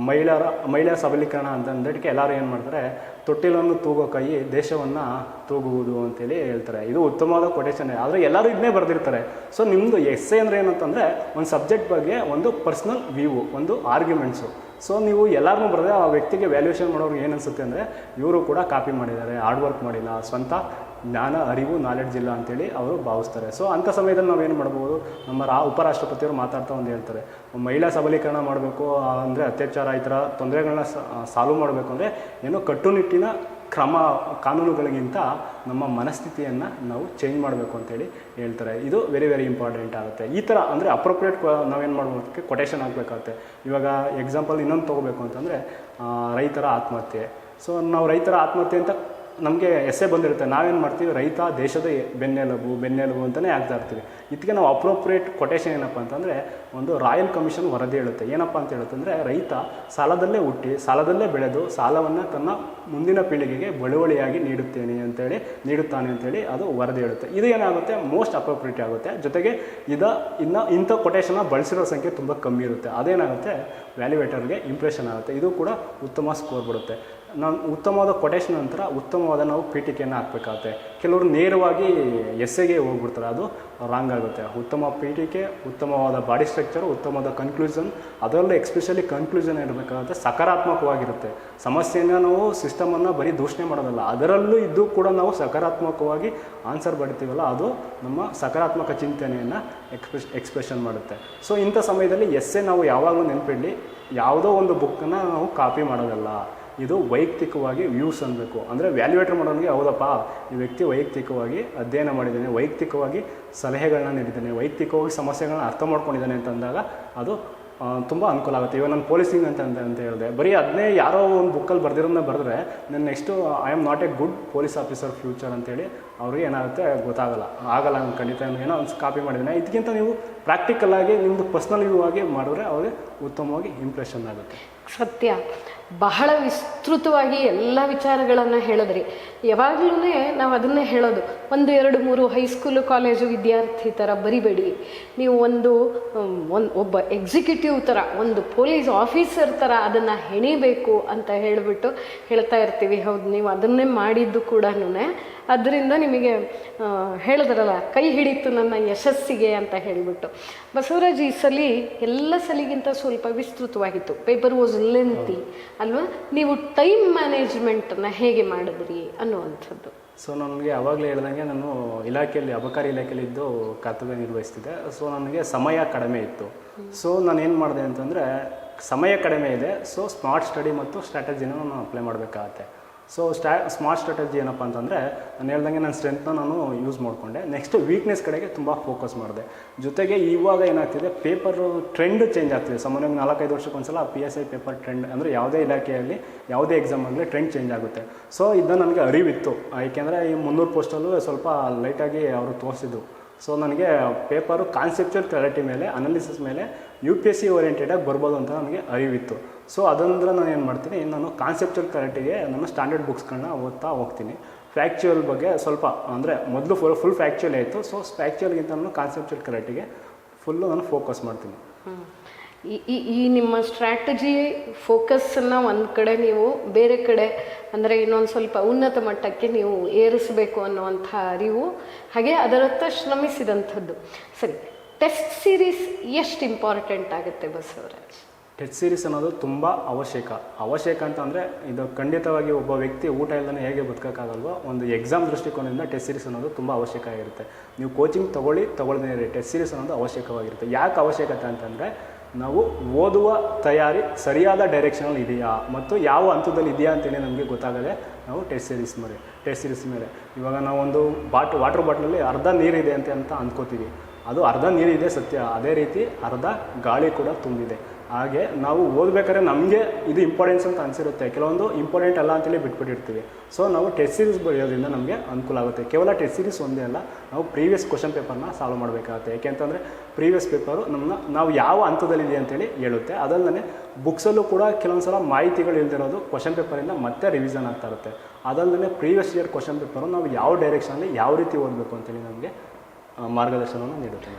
ಮಹಿಳೆಯರ ಸಬಲೀಕರಣ ಅಂತಂದಕ್ಕೆ ಎಲ್ಲರೂ ಏನು ಮಾಡ್ತಾರೆ, ತೊಟ್ಟಿಲನ್ನು ತೂಗೋ ಕೈ ದೇಶವನ್ನು ತೂಗುವುದು ಅಂತೇಳಿ ಹೇಳ್ತಾರೆ. ಇದು ಉತ್ತಮವಾದ ಕೊಟೇಶನ್. ಆದರೆ ಎಲ್ಲರೂ ಇದನ್ನೇ ಬರೆದಿರ್ತಾರೆ. ಸೊ ನಿಮ್ಮದು ಎಸ್ಸೆ ಅಂದರೆ ಏನಂತಂದರೆ ಒಂದು ಸಬ್ಜೆಕ್ಟ್ ಬಗ್ಗೆ ಒಂದು ಪರ್ಸ್ನಲ್ ವ್ಯೂ, ಒಂದು ಆರ್ಗ್ಯುಮೆಂಟ್ಸು. ಸೊ ನೀವು ಎಲ್ಲರನ್ನೂ ಬರೆದ್ರೆ ಆ ವ್ಯಕ್ತಿಗೆ ವ್ಯಾಲ್ಯೂಯೇಷನ್ ಮಾಡೋರು ಏನು ಅನಿಸುತ್ತೆ ಅಂದರೆ, ಇವರು ಕೂಡ ಕಾಪಿ ಮಾಡಿದ್ದಾರೆ, ಹಾರ್ಡ್ ವರ್ಕ್ ಮಾಡಿಲ್ಲ, ಸ್ವಂತ ಜ್ಞಾನ, ಅರಿವು, ನಾಲೆಡ್ಜ್ ಇಲ್ಲ ಅಂತೇಳಿ ಅವರು ಭಾವಿಸ್ತಾರೆ. ಸೊ ಅಂಥ ಸಮಯದಲ್ಲಿ ನಾವೇನು ಮಾಡ್ಬೋದು, ನಮ್ಮ ಉಪರಾಷ್ಟ್ರಪತಿಯವರು ಮಾತಾಡ್ತಾ ಒಂದು ಹೇಳ್ತಾರೆ, ಮಹಿಳಾ ಸಬಲೀಕರಣ ಮಾಡಬೇಕು ಅಂದರೆ ಅತ್ಯಾಚಾರ ಈ ಥರ ತೊಂದರೆಗಳನ್ನ ಸಾಲ್ವ್ ಮಾಡಬೇಕು ಅಂದರೆ ಏನೋ ಕಟ್ಟುನಿಟ್ಟಿನ ಕಾನೂನುಗಳಿಗಿಂತ ನಮ್ಮ ಮನಸ್ಥಿತಿಯನ್ನು ನಾವು ಚೇಂಜ್ ಮಾಡಬೇಕು ಅಂತೇಳಿ ಹೇಳ್ತಾರೆ. ಇದು ವೆರಿ ವೆರಿ ಇಂಪಾರ್ಟೆಂಟ್ ಆಗುತ್ತೆ. ಈ ಥರ ಅಂದರೆ ಅಪ್ರೋಪ್ರಿಯೇಟ್ ನಾವೇನು ಮಾಡ್ಬೋದಕ್ಕೆ ಕೊಟೇಶನ್ ಆಗಬೇಕಾಗುತ್ತೆ. ಇವಾಗ ಎಕ್ಸಾಂಪಲ್ ಇನ್ನೊಂದು ತೊಗೋಬೇಕು ಅಂತಂದರೆ ರೈತರ ಆತ್ಮಹತ್ಯೆ. ಸೊ ನಾವು ರೈತರ ಆತ್ಮಹತ್ಯೆ ಅಂತ ನಮಗೆ ಎಸ್ಸೆ ಬಂದಿರುತ್ತೆ. ನಾವೇನು ಮಾಡ್ತೀವಿ, ರೈತ ದೇಶದ ಬೆನ್ನೆಲುಬು ಅಂತಲೇ ಆಗ್ತಾ ಇರ್ತೀವಿ. ಇದಕ್ಕೆ ನಾವು ಅಪ್ರೋಪ್ರಿಯೇಟ್ ಕೊಟೇಶನ್ ಏನಪ್ಪ ಅಂತಂದರೆ, ಒಂದು ರಾಯಲ್ ಕಮಿಷನ್ ವರದಿ ಹೇಳುತ್ತೆ. ಏನಪ್ಪ ಅಂತ ಹೇಳುತ್ತೆ ಅಂದರೆ, ರೈತ ಸಾಲದಲ್ಲೇ ಹುಟ್ಟಿ ಸಾಲದಲ್ಲೇ ಬೆಳೆದು ಸಾಲವನ್ನು ತನ್ನ ಮುಂದಿನ ಪೀಳಿಗೆಗೆ ಬಳುವಳಿಯಾಗಿ ನೀಡುತ್ತಾನೆ ಅಂತೇಳಿ ಅದು ವರದಿ ಹೇಳುತ್ತೆ. ಇದು ಏನಾಗುತ್ತೆ, ಮೋಸ್ಟ್ ಅಪ್ರೋಪ್ರಿಯೇಟ್ ಆಗುತ್ತೆ. ಜೊತೆಗೆ ಇಂಥ ಕೊಟೇಶನ್ನ ಬಳಸಿರೋ ಸಂಖ್ಯೆ ತುಂಬ ಕಮ್ಮಿ ಇರುತ್ತೆ. ಅದೇನಾಗುತ್ತೆ, ವ್ಯಾಲ್ಯೂಯೇಟರ್ಗೆ ಇಂಪ್ರೆಷನ್ ಆಗುತ್ತೆ. ಇದು ಕೂಡ ಉತ್ತಮ ಸ್ಕೋರ್ ಬರುತ್ತೆ. ನಾನು ಉತ್ತಮವಾದ ಕೊಟೇಶನ್ ನಂತರ ಉತ್ತಮವಾದ ನಾವು ಪೀಠಿಕೆಯನ್ನು ಹಾಕಬೇಕಾಗುತ್ತೆ. ಕೆಲವರು ನೇರವಾಗಿ ಎಸ್ಸೆಗೆ ಹೋಗ್ಬಿಡ್ತಾರೆ, ಅದು ರಾಂಗ್ ಆಗುತ್ತೆ. ಉತ್ತಮ ಪೀಠಿಕೆ, ಉತ್ತಮವಾದ ಬಾಡಿ ಸ್ಟ್ರಕ್ಚರು, ಉತ್ತಮವಾದ ಕನ್ಕ್ಲೂಷನ್, ಅದರಲ್ಲೂ ಎಕ್ಸ್ಪೆಷಲಿ ಕನ್ಕ್ಲೂಷನ್ ಇರಬೇಕಾಗುತ್ತೆ, ಸಕಾರಾತ್ಮಕವಾಗಿರುತ್ತೆ. ಸಮಸ್ಯೆನ ನಾವು ಸಿಸ್ಟಮನ್ನು ಬರೀ ದೂಷಣೆ ಮಾಡೋದಲ್ಲ, ಅದರಲ್ಲೂ ಇದ್ದು ಕೂಡ ನಾವು ಸಕಾರಾತ್ಮಕವಾಗಿ ಆನ್ಸರ್ ಬರಿತೀವಲ್ಲ, ಅದು ನಮ್ಮ ಸಕಾರಾತ್ಮಕ ಚಿಂತನೆಯನ್ನು ಎಕ್ಸ್ಪ್ರೆಷನ್ ಮಾಡುತ್ತೆ. ಸೊ ಇಂಥ ಸಮಯದಲ್ಲಿ ಎಸ್ಸೆ ನಾವು ಯಾವಾಗಲೂ ನೆನಪಿಡಲಿ, ಯಾವುದೋ ಒಂದು ಬುಕ್ಕನ್ನು ನಾವು ಕಾಪಿ ಮಾಡೋದಲ್ಲ, ಇದು ವೈಯಕ್ತಿಕವಾಗಿ ವ್ಯೂಸ್ ಅನ್ನಬೇಕು. ಅಂದರೆ ವ್ಯಾಲ್ಯೂಯೇಟರ್ ಮಾಡೋನಿಗೆ ಹೌದಪ್ಪ ಈ ವ್ಯಕ್ತಿ ವೈಯಕ್ತಿಕವಾಗಿ ಅಧ್ಯಯನ ಮಾಡಿದ್ದಾನೆ, ವೈಯಕ್ತಿಕವಾಗಿ ಸಲಹೆಗಳನ್ನ ನೀಡಿದ್ದಾನೆ, ವೈಯಕ್ತಿಕವಾಗಿ ಸಮಸ್ಯೆಗಳನ್ನ ಅರ್ಥ ಮಾಡ್ಕೊಂಡಿದ್ದಾನೆ ಅಂತಂದಾಗ ಅದು ತುಂಬ ಅನುಕೂಲ ಆಗುತ್ತೆ. ಇವಾಗ ನಾನು ಪೊಲೀಸಿಂಗ್ ಅಂತ ಹೇಳಿದೆ, ಬರೀ ಅದನ್ನೇ ಯಾರೋ ಒಂದು ಬುಕ್ಕಲ್ಲಿ ಬರೆದಿರೋದನ್ನ ಬರೆದ್ರೆ ನಾನು next I am not A good police officer future ಅಂತೇಳಿ ಅವ್ರಿಗೆ ಏನಾಗುತ್ತೆ ಗೊತ್ತಾಗಲ್ಲ, ಆಗಲ್ಲ. ನಾನು ಖಂಡಿತ ಏನೋ ಒಂದು ಕಾಪಿ ಮಾಡಿದ್ದೇನೆ. ಇದಕ್ಕಿಂತ ನೀವು ಪ್ರಾಕ್ಟಿಕಲಾಗಿ ನಿಮ್ಮದು ಪರ್ಸ್ನಲ್ ವ್ಯೂ ಆಗಿ ಮಾಡಿದ್ರೆ ಅವ್ರಿಗೆ ಉತ್ತಮವಾಗಿ ಇಂಪ್ರೆಷನ್ ಆಗುತ್ತೆ. ಸತ್ಯ, ಬಹಳ ವಿಸ್ತೃತವಾಗಿ ಎಲ್ಲ ವಿಚಾರಗಳನ್ನು ಹೇಳಿದ್ರಿ. ಯಾವಾಗಲೂ ನಾವು ಅದನ್ನೇ ಹೇಳೋದು, 1, 2, 3 ಹೈಸ್ಕೂಲು ಕಾಲೇಜು ವಿದ್ಯಾರ್ಥಿ ಥರ ಬರಿಬೇಡಿ. ನೀವು ಒಬ್ಬ ಎಕ್ಸಿಕ್ಯೂಟಿವ್ ಥರ, ಒಂದು ಪೊಲೀಸ್ ಆಫೀಸರ್ ಥರ ಅದನ್ನು ಹೆಣಿಬೇಕು ಅಂತ ಹೇಳಿಬಿಟ್ಟು ಹೇಳ್ತಾ ಇರ್ತೀವಿ. ಹೌದು, ನೀವು ಅದನ್ನೇ ಮಾಡಿದ್ದು ಕೂಡ. ಅದರಿಂದ ನಿಮಗೆ ಹೇಳಿದ್ರಲ್ಲ, ಕೈ ಹಿಡಿತು ನನ್ನ ಯಶಸ್ಸಿಗೆ ಅಂತ ಹೇಳಿಬಿಟ್ಟು. ಬಸವರಾಜ್, ಈ ಸಲ ಎಲ್ಲ ಸಲಿಗಿಂತ ಸ್ವಲ್ಪ ವಿಸ್ತೃತವಾಗಿತ್ತು. ಪೇಪರ್ ವಾಸ್ ಲೆಂತಿ ಅಲ್ವಾ? ನೀವು ಟೈಮ್ ಮ್ಯಾನೇಜ್ಮೆಂಟನ್ನು ಹೇಗೆ ಮಾಡಿದ್ರಿ ಅನ್ನುವಂಥದ್ದು. ಸೊ ನನಗೆ ಆವಾಗಲೇ ಹೇಳ್ದಂಗೆ ನಾನು ಅಬಕಾರಿ ಇಲಾಖೆಯಲ್ಲಿ ಇದ್ದು ಕರ್ತವ್ಯ ನಿರ್ವಹಿಸ್ತಿದ್ದೆ. ಸೊ ನನಗೆ ಸಮಯ ಕಡಿಮೆ ಇತ್ತು. ಸೊ ನಾನು ಏನು ಮಾಡಿದೆ ಅಂತಂದರೆ, ಸಮಯ ಕಡಿಮೆ ಇದೆ, ಸೊ ಸ್ಮಾರ್ಟ್ ಸ್ಟಡಿ ಮತ್ತು ಸ್ಟ್ರಾಟಜಿನ ನಾನು ಅಪ್ಲೈ ಮಾಡಬೇಕಾಗತ್ತೆ. ಸೊ ಸ್ಮಾರ್ಟ್ ಸ್ಟ್ರಾಟಜಿ ಏನಪ್ಪ ಅಂತಂದರೆ, ನಾನು ಹೇಳ್ದಂಗೆ ನನ್ನ ಸ್ಟ್ರೆಂತ್ನ ನಾನು ಯೂಸ್ ಮಾಡಿಕೊಂಡೆ. ನೆಕ್ಸ್ಟ್ ವೀಕ್ನೆಸ್ ಕಡೆಗೆ ತುಂಬ ಫೋಕಸ್ ಮಾಡಿದೆ. ಜೊತೆಗೆ ಇವಾಗ ಏನಾಗ್ತಿದೆ, ಪೇಪರು ಟ್ರೆಂಡ್ ಚೇಂಜ್ ಆಗ್ತಿದೆ. ಸಾಮಾನ್ಯವಾಗಿ 4-5 ವರ್ಷಕ್ಕೊಂದ್ಸಲ PSI ಪೇಪರ್ ಟ್ರೆಂಡ್, ಅಂದರೆ ಯಾವುದೇ ಇಲಾಖೆಯಲ್ಲಿ ಯಾವುದೇ ಎಕ್ಸಾಮ್ ಆಗಲಿ ಟ್ರೆಂಡ್ ಚೇಂಜ್ ಆಗುತ್ತೆ. ಸೊ ಇದನ್ನು ನನಗೆ ಅರಿವಿತ್ತು, ಏಕೆಂದರೆ ಈ 300 ಪೋಸ್ಟಲ್ಲೂ ಸ್ವಲ್ಪ ಲೈಟಾಗಿ ಅವರು ತೋರಿಸಿದ್ರು. ಸೊ ನನಗೆ ಪೇಪರು ಕಾನ್ಸೆಪ್ಚುವಲ್ ಕ್ಲಾರಿಟಿ ಮೇಲೆ, ಅನಾಲಿಸಿಸ್ ಮೇಲೆ UPSC ಓರಿಯೆಂಟೆಡಾಗಿ ಬರ್ಬೋದು ಅಂತ ನನಗೆ ಅರಿವಿತ್ತು. ಸೊ ಅದಂದ್ರೆ ನಾನು ಏನು ಮಾಡ್ತೀನಿ, ನಾನು ಕಾನ್ಸೆಪ್ಚುವಲ್ ಕ್ಲಾರಿಟಿಗೆ ನಾನು ಸ್ಟ್ಯಾಂಡರ್ಡ್ ಬುಕ್ಸ್ಗಳನ್ನ ಓದ್ತಾ ಹೋಗ್ತೀನಿ. ಫ್ಯಾಕ್ಚುಯಲ್ ಬಗ್ಗೆ ಸ್ವಲ್ಪ, ಅಂದರೆ ಮೊದಲು ಫುಲ್ ಫ್ಯಾಕ್ಚುಯಲ್ ಆಯಿತು. ಸೊ ಫ್ಯಾಕ್ಚುಯಲ್ಗಿಂತ ನಾನು ಕಾನ್ಸೆಪ್ಚುವಲ್ ಕ್ಲಾರಿಟಿಗೆ ಫುಲ್ಲು ನಾನು ಫೋಕಸ್ ಮಾಡ್ತೀನಿ. ಈ ನಿಮ್ಮ ಸ್ಟ್ರಾಟಜಿ ಫೋಕಸ್ಸನ್ನು ಒಂದು ಕಡೆ ನೀವು ಬೇರೆ ಕಡೆ, ಅಂದರೆ ಇನ್ನೊಂದು ಸ್ವಲ್ಪ ಉನ್ನತ ಮಟ್ಟಕ್ಕೆ ನೀವು ಏರಿಸಬೇಕು ಅನ್ನುವಂಥ ಅರಿವು, ಹಾಗೆ ಅದರತ್ತ ಶ್ರಮಿಸಿದಂಥದ್ದು. ಸರಿ, ಟೆಸ್ಟ್ ಸೀರೀಸ್ ಎಷ್ಟು ಇಂಪಾರ್ಟೆಂಟ್ ಆಗುತ್ತೆ ಬಸವರಾಜ್? ಟೆಸ್ಟ್ ಸೀರೀಸ್ ಅನ್ನೋದು ತುಂಬ ಅವಶ್ಯಕ ಅಂತ ಅಂದರೆ, ಇದು ಖಂಡಿತವಾಗಿ ಒಬ್ಬ ವ್ಯಕ್ತಿ ಊಟ ಇಲ್ಲದೇ ಹೇಗೆ ಬದುಕೋಕ್ಕಾಗಲ್ವೋ, ಒಂದು ಎಕ್ಸಾಮ್ ದೃಷ್ಟಿಕೋನದಿಂದ ಟೆಸ್ಟ್ ಸೀರೀಸ್ ಅನ್ನೋದು ತುಂಬ ಅವಶ್ಯಕ ಆಗಿರುತ್ತೆ. ನೀವು ಕೋಚಿಂಗ್ ತೊಗೊಳ್ಳದೇ ಇರಿ, ಟೆಸ್ಟ್ ಸೀರೀಸ್ ಅನ್ನೋದು ಅವಶ್ಯಕವಾಗಿರುತ್ತೆ. ಯಾಕೆ ಅವಶ್ಯಕತೆ ಅಂತಂದರೆ, ನಾವು ಓದುವ ತಯಾರಿ ಸರಿಯಾದ ಡೈರೆಕ್ಷನಲ್ಲಿ ಇದೆಯಾ ಮತ್ತು ಯಾವ ಹಂತದಲ್ಲಿ ಇದೆಯಾ ಅಂತೇಳಿ ನಮಗೆ ಗೊತ್ತಾಗದೆ ನಾವು ಟೆಸ್ಟ್ ಸೀರೀಸ್ ಮೇಲೆ ಇವಾಗ ನಾವೊಂದು ವಾಟರ್ ಬಾಟ್ಲಲ್ಲಿ ಅರ್ಧ ನೀರಿದೆ ಅಂತ ಅಂದ್ಕೋತೀವಿ. ಅದು ಅರ್ಧ ನೀರಿದೆ ಸತ್ಯ, ಅದೇ ರೀತಿ ಅರ್ಧ ಗಾಳಿ ಕೂಡ ತುಂಬಿದೆ. ಹಾಗೆ ನಾವು ಓದಬೇಕಾದ್ರೆ ನಮಗೆ ಇದು ಇಂಪಾರ್ಟೆನ್ಸ್ ಅಂತ ಅನಿಸಿರುತ್ತೆ, ಕೆಲವೊಂದು ಇಂಪಾರ್ಟೆಂಟ್ ಅಲ್ಲ ಅಂತೇಳಿ ಬಿಟ್ಬಿಟ್ಟಿರ್ತೀವಿ. ಸೊ ನಾವು ಟೆಸ್ಟ್ ಸೀರೀಸ್ ಬರೆಯೋದ್ರಿಂದ ನಮಗೆ ಅನುಕೂಲ ಆಗುತ್ತೆ. ಕೇವಲ ಟೆಸ್ಟ್ ಸೀರೀಸ್ ಒಂದೇ ಅಲ್ಲ, ನಾವು ಪ್ರೀವಿಯಸ್ ಕ್ವಶನ್ ಪೇಪರ್ನ ಸಾಲ್ವ್ ಮಾಡಬೇಕಾಗುತ್ತೆ. ಯಾಕೆಂತಂದರೆ ಪ್ರೀವಿಯಸ್ ಪೇಪರು ನಾವು ಯಾವ ಹಂತದಲ್ಲಿದೆ ಅಂತೇಳಿ ಹೇಳುತ್ತೆ. ಅದಲ್ಲದೆ ಬುಕ್ಸಲ್ಲೂ ಕೂಡ ಕೆಲವೊಂದು ಸಲ ಮಾಹಿತಿಗಳು ಇಲ್ದಿರೋದು ಕ್ವಶನ್ ಪೇಪರಿಂದ ಮತ್ತೆ ರಿವಿಷನ್ ಆಗ್ತಾ ಇರುತ್ತೆ. ಅದಲ್ಲದೆ ಪ್ರೀವಿಯಸ್ ಇಯರ್ ಕ್ವಶನ್ ಪೇಪರು ನಾವು ಯಾವ ಡೈರೆಕ್ಷನಲ್ಲಿ ಯಾವ ರೀತಿ ಓದಬೇಕು ಅಂತೇಳಿ ನಮಗೆ ಮಾರ್ಗದರ್ಶನವನ್ನು ನೀಡುತ್ತೆ.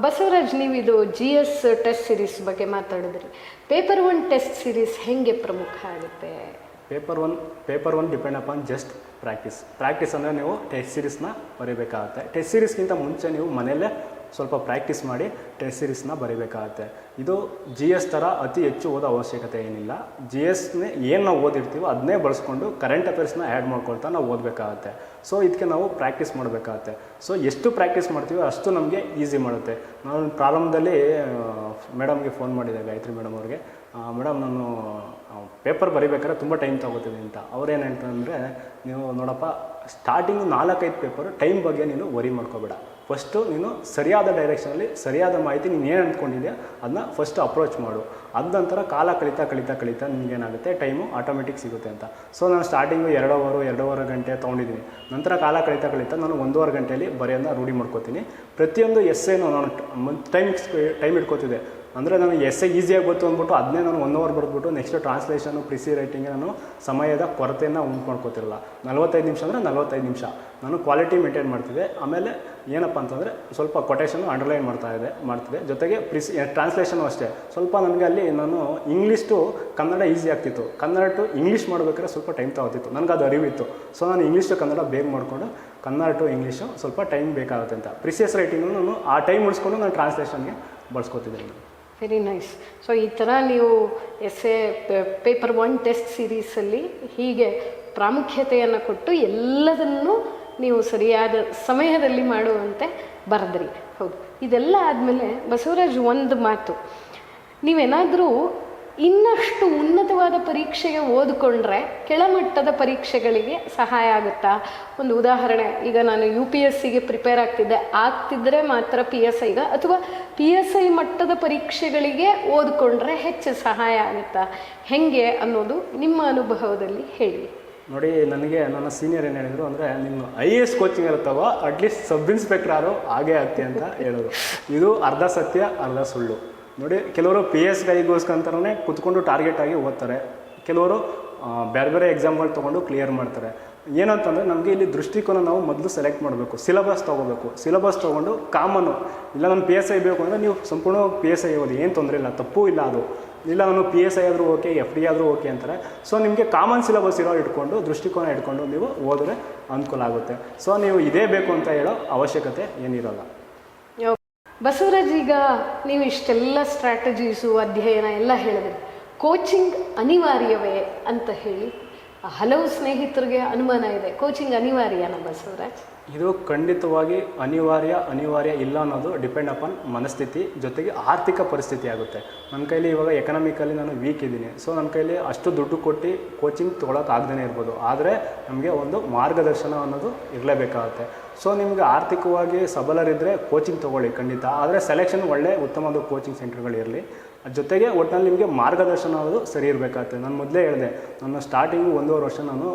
ಬಸವರಾಜ್, ನೀವು ಇದು GS ಟೆಸ್ಟ್ ಸೀರೀಸ್ ಬಗ್ಗೆ ಮಾತಾಡಿದ್ರಿ. ಪೇಪರ್ 1 ಟೆಸ್ಟ್ ಸೀರೀಸ್ ಹೇಗೆ ಪ್ರಮುಖ ಆಗುತ್ತೆ? Paper one depend upon just practice ಅಂದರೆ ನೀವು ಟೆಸ್ಟ್ ಸೀರೀಸ್ನ ಬರೀಬೇಕಾಗುತ್ತೆ. ಟೆಸ್ಟ್ ಸೀರೀಸ್ಗಿಂತ ಮುಂಚೆ ನೀವು ಮನೆಯಲ್ಲೇ ಸ್ವಲ್ಪ ಪ್ರಾಕ್ಟೀಸ್ ಮಾಡಿ ಟೆಸ್ಟ್ ಸೀರೀಸ್ನ ಬರೀಬೇಕಾಗುತ್ತೆ. ಇದು GS ಥರ ಅತಿ ಹೆಚ್ಚು ಓದೋ ಅವಶ್ಯಕತೆ ಏನಿಲ್ಲ. GSನೇ ಏನು ನಾವು ಓದಿರ್ತೀವೋ ಅದನ್ನೇ ಬಳಸ್ಕೊಂಡು ಕರೆಂಟ್ ಅಫೇರ್ಸ್ನ ಆ್ಯಡ್ ಮಾಡ್ಕೊಳ್ತಾ ನಾವು ಓದಬೇಕಾಗತ್ತೆ. ಸೊ ಇದಕ್ಕೆ ನಾವು ಪ್ರಾಕ್ಟೀಸ್ ಮಾಡಬೇಕಾಗತ್ತೆ. ಸೊ ಎಷ್ಟು ಪ್ರಾಕ್ಟೀಸ್ ಮಾಡ್ತೀವೋ ಅಷ್ಟು ನಮಗೆ ಈಸಿ ಮಾಡುತ್ತೆ. ನಾನು ಪ್ರಾರಂಭದಲ್ಲಿ ಮೇಡಮ್ಗೆ ಫೋನ್ ಮಾಡಿದೆ, ಗಾಯತ್ರಿ ಮೇಡಮ್ ಅವ್ರಿಗೆ, ಮೇಡಮ್ ನಾನು ಪೇಪರ್ ಬರೀಬೇಕಾದ್ರೆ ತುಂಬ ಟೈಮ್ ತೊಗೋತೀನಿ ಅಂತ. ಅವ್ರೇನಂತಂದರೆ, ನೀವು ನೋಡಪ್ಪ, ಸ್ಟಾರ್ಟಿಂಗು 4-5 ಪೇಪರು ಟೈಮ್ ಬಗ್ಗೆ ನೀನು ವರಿ ಮಾಡ್ಕೋಬೇಡ. ಫಸ್ಟು ನೀನು ಸರಿಯಾದ ಡೈರೆಕ್ಷನಲ್ಲಿ ಸರಿಯಾದ ಮಾಹಿತಿ ನೀನು ಏನು ಅಂದ್ಕೊಂಡಿದ್ಯಾ ಅದನ್ನ ಫಸ್ಟ್ ಅಪ್ರೋಚ್ ಮಾಡು. ಅದ ನಂತರ ಕಾಲ ಕಳೀತಾ ನಿಮಗೇನಾಗುತ್ತೆ, ಟೈಮು ಆಟೋಮೆಟಿಕ್ ಸಿಗುತ್ತೆ ಅಂತ. ಸೊ ನಾನು ಸ್ಟಾರ್ಟಿಂಗು 2 ಗಂಟೆ ತೊಗೊಂಡಿದ್ದೀನಿ. ನಂತರ ಕಾಲ ಕಳೀತಾ ನಾನು 1.5 ಗಂಟೆಯಲ್ಲಿ ಬರೆಯೋದನ್ನ ರೂಢಿ ಮಾಡ್ಕೋತೀನಿ. ಪ್ರತಿಯೊಂದು ಎಸ್ಸೇನು ನಾನು ಟೈಮ್ ಇಟ್ಕೋತಿದ್ದೆ. ಅಂದರೆ ನನಗೆ ಎಸ್ಸೆ ಈಸಿಯಾಗಿ ಗೊತ್ತು ಅಂದ್ಬಿಟ್ಟು ಅದನ್ನೇ ನಾನು 1 ಅವರ್ ಬರೆದ್ಬಿಟ್ಟು ನೆಕ್ಸ್ಟ್ ಟ್ರಾನ್ಸ್ಲೇಷನು ಪ್ರಿಸಿ ರೈಟಿಂಗ್ಗೆ ನಾನು ಸಮಯದ ಕೊರತೆಯನ್ನು ಉಂಟು ಮಾಡ್ಕೋತಿರಲ್ಲ. 45 ನಿಮಿಷ ಅಂದರೆ 45 ನಿಮಿಷ ನಾನು ಕ್ವಾಲಿಟಿ ಮೇಂಟೈನ್ ಮಾಡ್ತಿದ್ದೆ. ಆಮೇಲೆ ಏನಪ್ಪ ಅಂತಂದರೆ ಸ್ವಲ್ಪ ಕೊಟೇಶನ್ ಅಂಡರ್ಲೈನ್ ಮಾಡ್ತಿದ್ದೆ ಜೊತೆಗೆ ಟ್ರಾನ್ಸ್ಲೇಷನು ಅಷ್ಟೇ ಸ್ವಲ್ಪ ನನಗೆ ಅಲ್ಲಿ ನಾನು ಇಂಗ್ಲೀಷ್ ಟು ಕನ್ನಡ ಈಸಿ ಆಗ್ತಿತ್ತು, ಕನ್ನಡ ಟು ಇಂಗ್ಲೀಷ್ ಮಾಡಬೇಕಾದ್ರೆ ಸ್ವಲ್ಪ ಟೈಮ್ ತಗೋತಿತ್ತು, ನನಗೆ ಅದು ಅರಿವಿತ್ತು. ಸೊ ನಾನು ಇಂಗ್ಲೀಷ್ ಟು ಕನ್ನಡ ಬೇಗ ಮಾಡಿಕೊಂಡು ಕನ್ನಡ ಟು ಇಂಗ್ಲೀಷು ಸ್ವಲ್ಪ ಟೈಮ್ ಬೇಕಾಗುತ್ತೆ ಅಂತ ಪ್ರಿಸಿಯಸ್ ರೈಟಿಂಗು ನಾನು ಆ ಟೈಮ್ ಉಳಿಸ್ಕೊಂಡು ನಾನು ಟ್ರಾನ್ಸ್ಲೇಷನ್ಗೆ ಬಳಸ್ಕೊತಿದ್ದೀನಿ. Very nice. ಸೊ ಈ ಥರ ನೀವು ಎಸ್ಸೆ ಪೇಪರ್ 1 ಟೆಸ್ಟ್ ಸೀರೀಸಲ್ಲಿ ಹೀಗೆ ಪ್ರಾಮುಖ್ಯತೆಯನ್ನು ಕೊಟ್ಟು ಎಲ್ಲದನ್ನು ನೀವು ಸರಿಯಾದ ಸಮಯದಲ್ಲಿ ಮಾಡುವಂತೆ ಬರೆದ್ರಿ. ಹೌದು, ಇದೆಲ್ಲ ಆದಮೇಲೆ ಬಸವರಾಜ್ ಒಂದು ಮಾತು, ನೀವೇನಾದರೂ ಇನ್ನಷ್ಟು ಉನ್ನತವಾದ ಪರೀಕ್ಷೆಗೆ ಓದಿಕೊಂಡ್ರೆ ಕೆಳಮಟ್ಟದ ಪರೀಕ್ಷೆಗಳಿಗೆ ಸಹಾಯ ಆಗುತ್ತಾ? ಒಂದು ಉದಾಹರಣೆ, ಈಗ ನಾನು UPSCಗೆ ಪ್ರಿಪೇರ್ ಆಗ್ತಿದ್ದರೆ ಮಾತ್ರ PSIಗೆ, ಅಥವಾ PSI ಮಟ್ಟದ ಪರೀಕ್ಷೆಗಳಿಗೆ ಓದಿಕೊಂಡ್ರೆ ಹೆಚ್ಚು ಸಹಾಯ ಆಗುತ್ತಾ, ಹೇಗೆ ಅನ್ನೋದು ನಿಮ್ಮ ಅನುಭವದಲ್ಲಿ ಹೇಳಿ. ನೋಡಿ, ನನಗೆ ನನ್ನ ಸೀನಿಯರ್ ಏನು ಹೇಳಿದರು ಅಂದರೆ, ನಿಮ್ಮ IAS ಕೋಚಿಂಗ್ ಇರುತ್ತವ ಅಟ್ಲೀಸ್ಟ್ ಸಬ್ ಇನ್ಸ್ಪೆಕ್ಟರ್ ಆದರೂ ಹಾಗೇ ಆಗ್ತಿ ಅಂತ ಹೇಳಿದ್ರು. ಇದು ಅರ್ಧ ಸತ್ಯ ಅರ್ಧ ಸುಳ್ಳು. ನೋಡಿ, ಕೆಲವರು PSIಗೋಸ್ಕರನೇ ಕುತ್ಕೊಂಡು ಟಾರ್ಗೆಟ್ ಆಗಿ ಓದ್ತಾರೆ, ಕೆಲವರು ಬೇರೆ ಬೇರೆ ಎಕ್ಸಾಮ್ಗಳು ತೊಗೊಂಡು ಕ್ಲಿಯರ್ ಮಾಡ್ತಾರೆ. ಏನಂತಂದರೆ ನಮಗೆ ಇಲ್ಲಿ ದೃಷ್ಟಿಕೋನ ನಾವು ಮೊದಲು ಸೆಲೆಕ್ಟ್ ಮಾಡಬೇಕು, ಸಿಲೆಬಸ್ ತೊಗೋಬೇಕು. ಸಿಲೆಬಸ್ ತೊಗೊಂಡು ಕಾಮನ್ನು, ಇಲ್ಲ ನಾನು PSI ಬೇಕು ಅಂದರೆ ನೀವು ಸಂಪೂರ್ಣ PSI ಓದಿ, ಏನು ತೊಂದರೆ ಇಲ್ಲ, ತಪ್ಪು ಇಲ್ಲ ಅದು. ಇಲ್ಲ ನಾನು PSI ಆದರೂ ಓಕೆ, FD ಆದರೂ ಓಕೆ ಅಂತಾರೆ. ಸೊ ನಿಮಗೆ ಕಾಮನ್ ಸಿಲೆಬಸ್ ಇಟ್ಕೊಂಡು ದೃಷ್ಟಿಕೋನ ಇಟ್ಕೊಂಡು ನೀವು ಓದಿದ್ರೆ ಅನುಕೂಲ ಆಗುತ್ತೆ. ಸೊ ನೀವು ಇದೇ ಬೇಕು ಅಂತ ಹೇಳೋ ಅವಶ್ಯಕತೆ ಏನಿರೋಲ್ಲ. ಬಸವರಾಜ್, ಈಗ ನೀವು ಇಷ್ಟೆಲ್ಲ ಸ್ಟ್ರಾಟಜೀಸು ಅಧ್ಯಯನ ಎಲ್ಲ ಹೇಳಿದ್ರಿ, ಕೋಚಿಂಗ್ ಅನಿವಾರ್ಯವೇ ಅಂತ ಹೇಳಿ ಹಲವು ಸ್ನೇಹಿತರಿಗೆ ಅನುಮಾನ ಇದೆ. ಕೋಚಿಂಗ್ ಅನಿವಾರ್ಯನಾ ಬಸವರಾಜ್? ಇದು ಖಂಡಿತವಾಗಿ ಅನಿವಾರ್ಯ ಇಲ್ಲ ಅನ್ನೋದು ಡಿಪೆಂಡ್ ಅಪಾನ್ ಮನಸ್ಥಿತಿ, ಜೊತೆಗೆ ಆರ್ಥಿಕ ಪರಿಸ್ಥಿತಿ ಆಗುತ್ತೆ. ನನ್ನ ಕೈಲಿ ಇವಾಗ ಎಕನಾಮಿಕಲಿ ನಾನು ವೀಕ್ ಇದ್ದೀನಿ, ಸೊ ನನ್ನ ಕೈಲಿ ಅಷ್ಟು ದುಡ್ಡು ಕೊಟ್ಟು ಕೋಚಿಂಗ್ ತೊಗೊಳಕ್ಕಾಗ್ದೇ ಇರ್ಬೋದು, ಆದರೆ ನಮಗೆ ಒಂದು ಮಾರ್ಗದರ್ಶನ ಅನ್ನೋದು ಇರಲೇಬೇಕಾಗುತ್ತೆ. ಸೊ ನಿಮಗೆ ಆರ್ಥಿಕವಾಗಿ ಸಬಲರಿದ್ದರೆ ಕೋಚಿಂಗ್ ತೊಗೊಳ್ಳಿ ಖಂಡಿತ, ಆದರೆ ಸೆಲೆಕ್ಷನ್ ಒಳ್ಳೆ ಉತ್ತಮವಾದ ಕೋಚಿಂಗ್ ಸೆಂಟರ್ಗಳಿರಲಿ. ಜೊತೆಗೆ ಒಟ್ಟಿನಲ್ಲಿ ನಿಮಗೆ ಮಾರ್ಗದರ್ಶನ ಅನ್ನೋದು ಸರಿ ಇರಬೇಕಾಗುತ್ತೆ. ನಾನು ಮೊದಲೇ ಹೇಳಿದೆ, ನನ್ನ ಸ್ಟಾರ್ಟಿಂಗು 1.5 ವರ್ಷ ನಾನು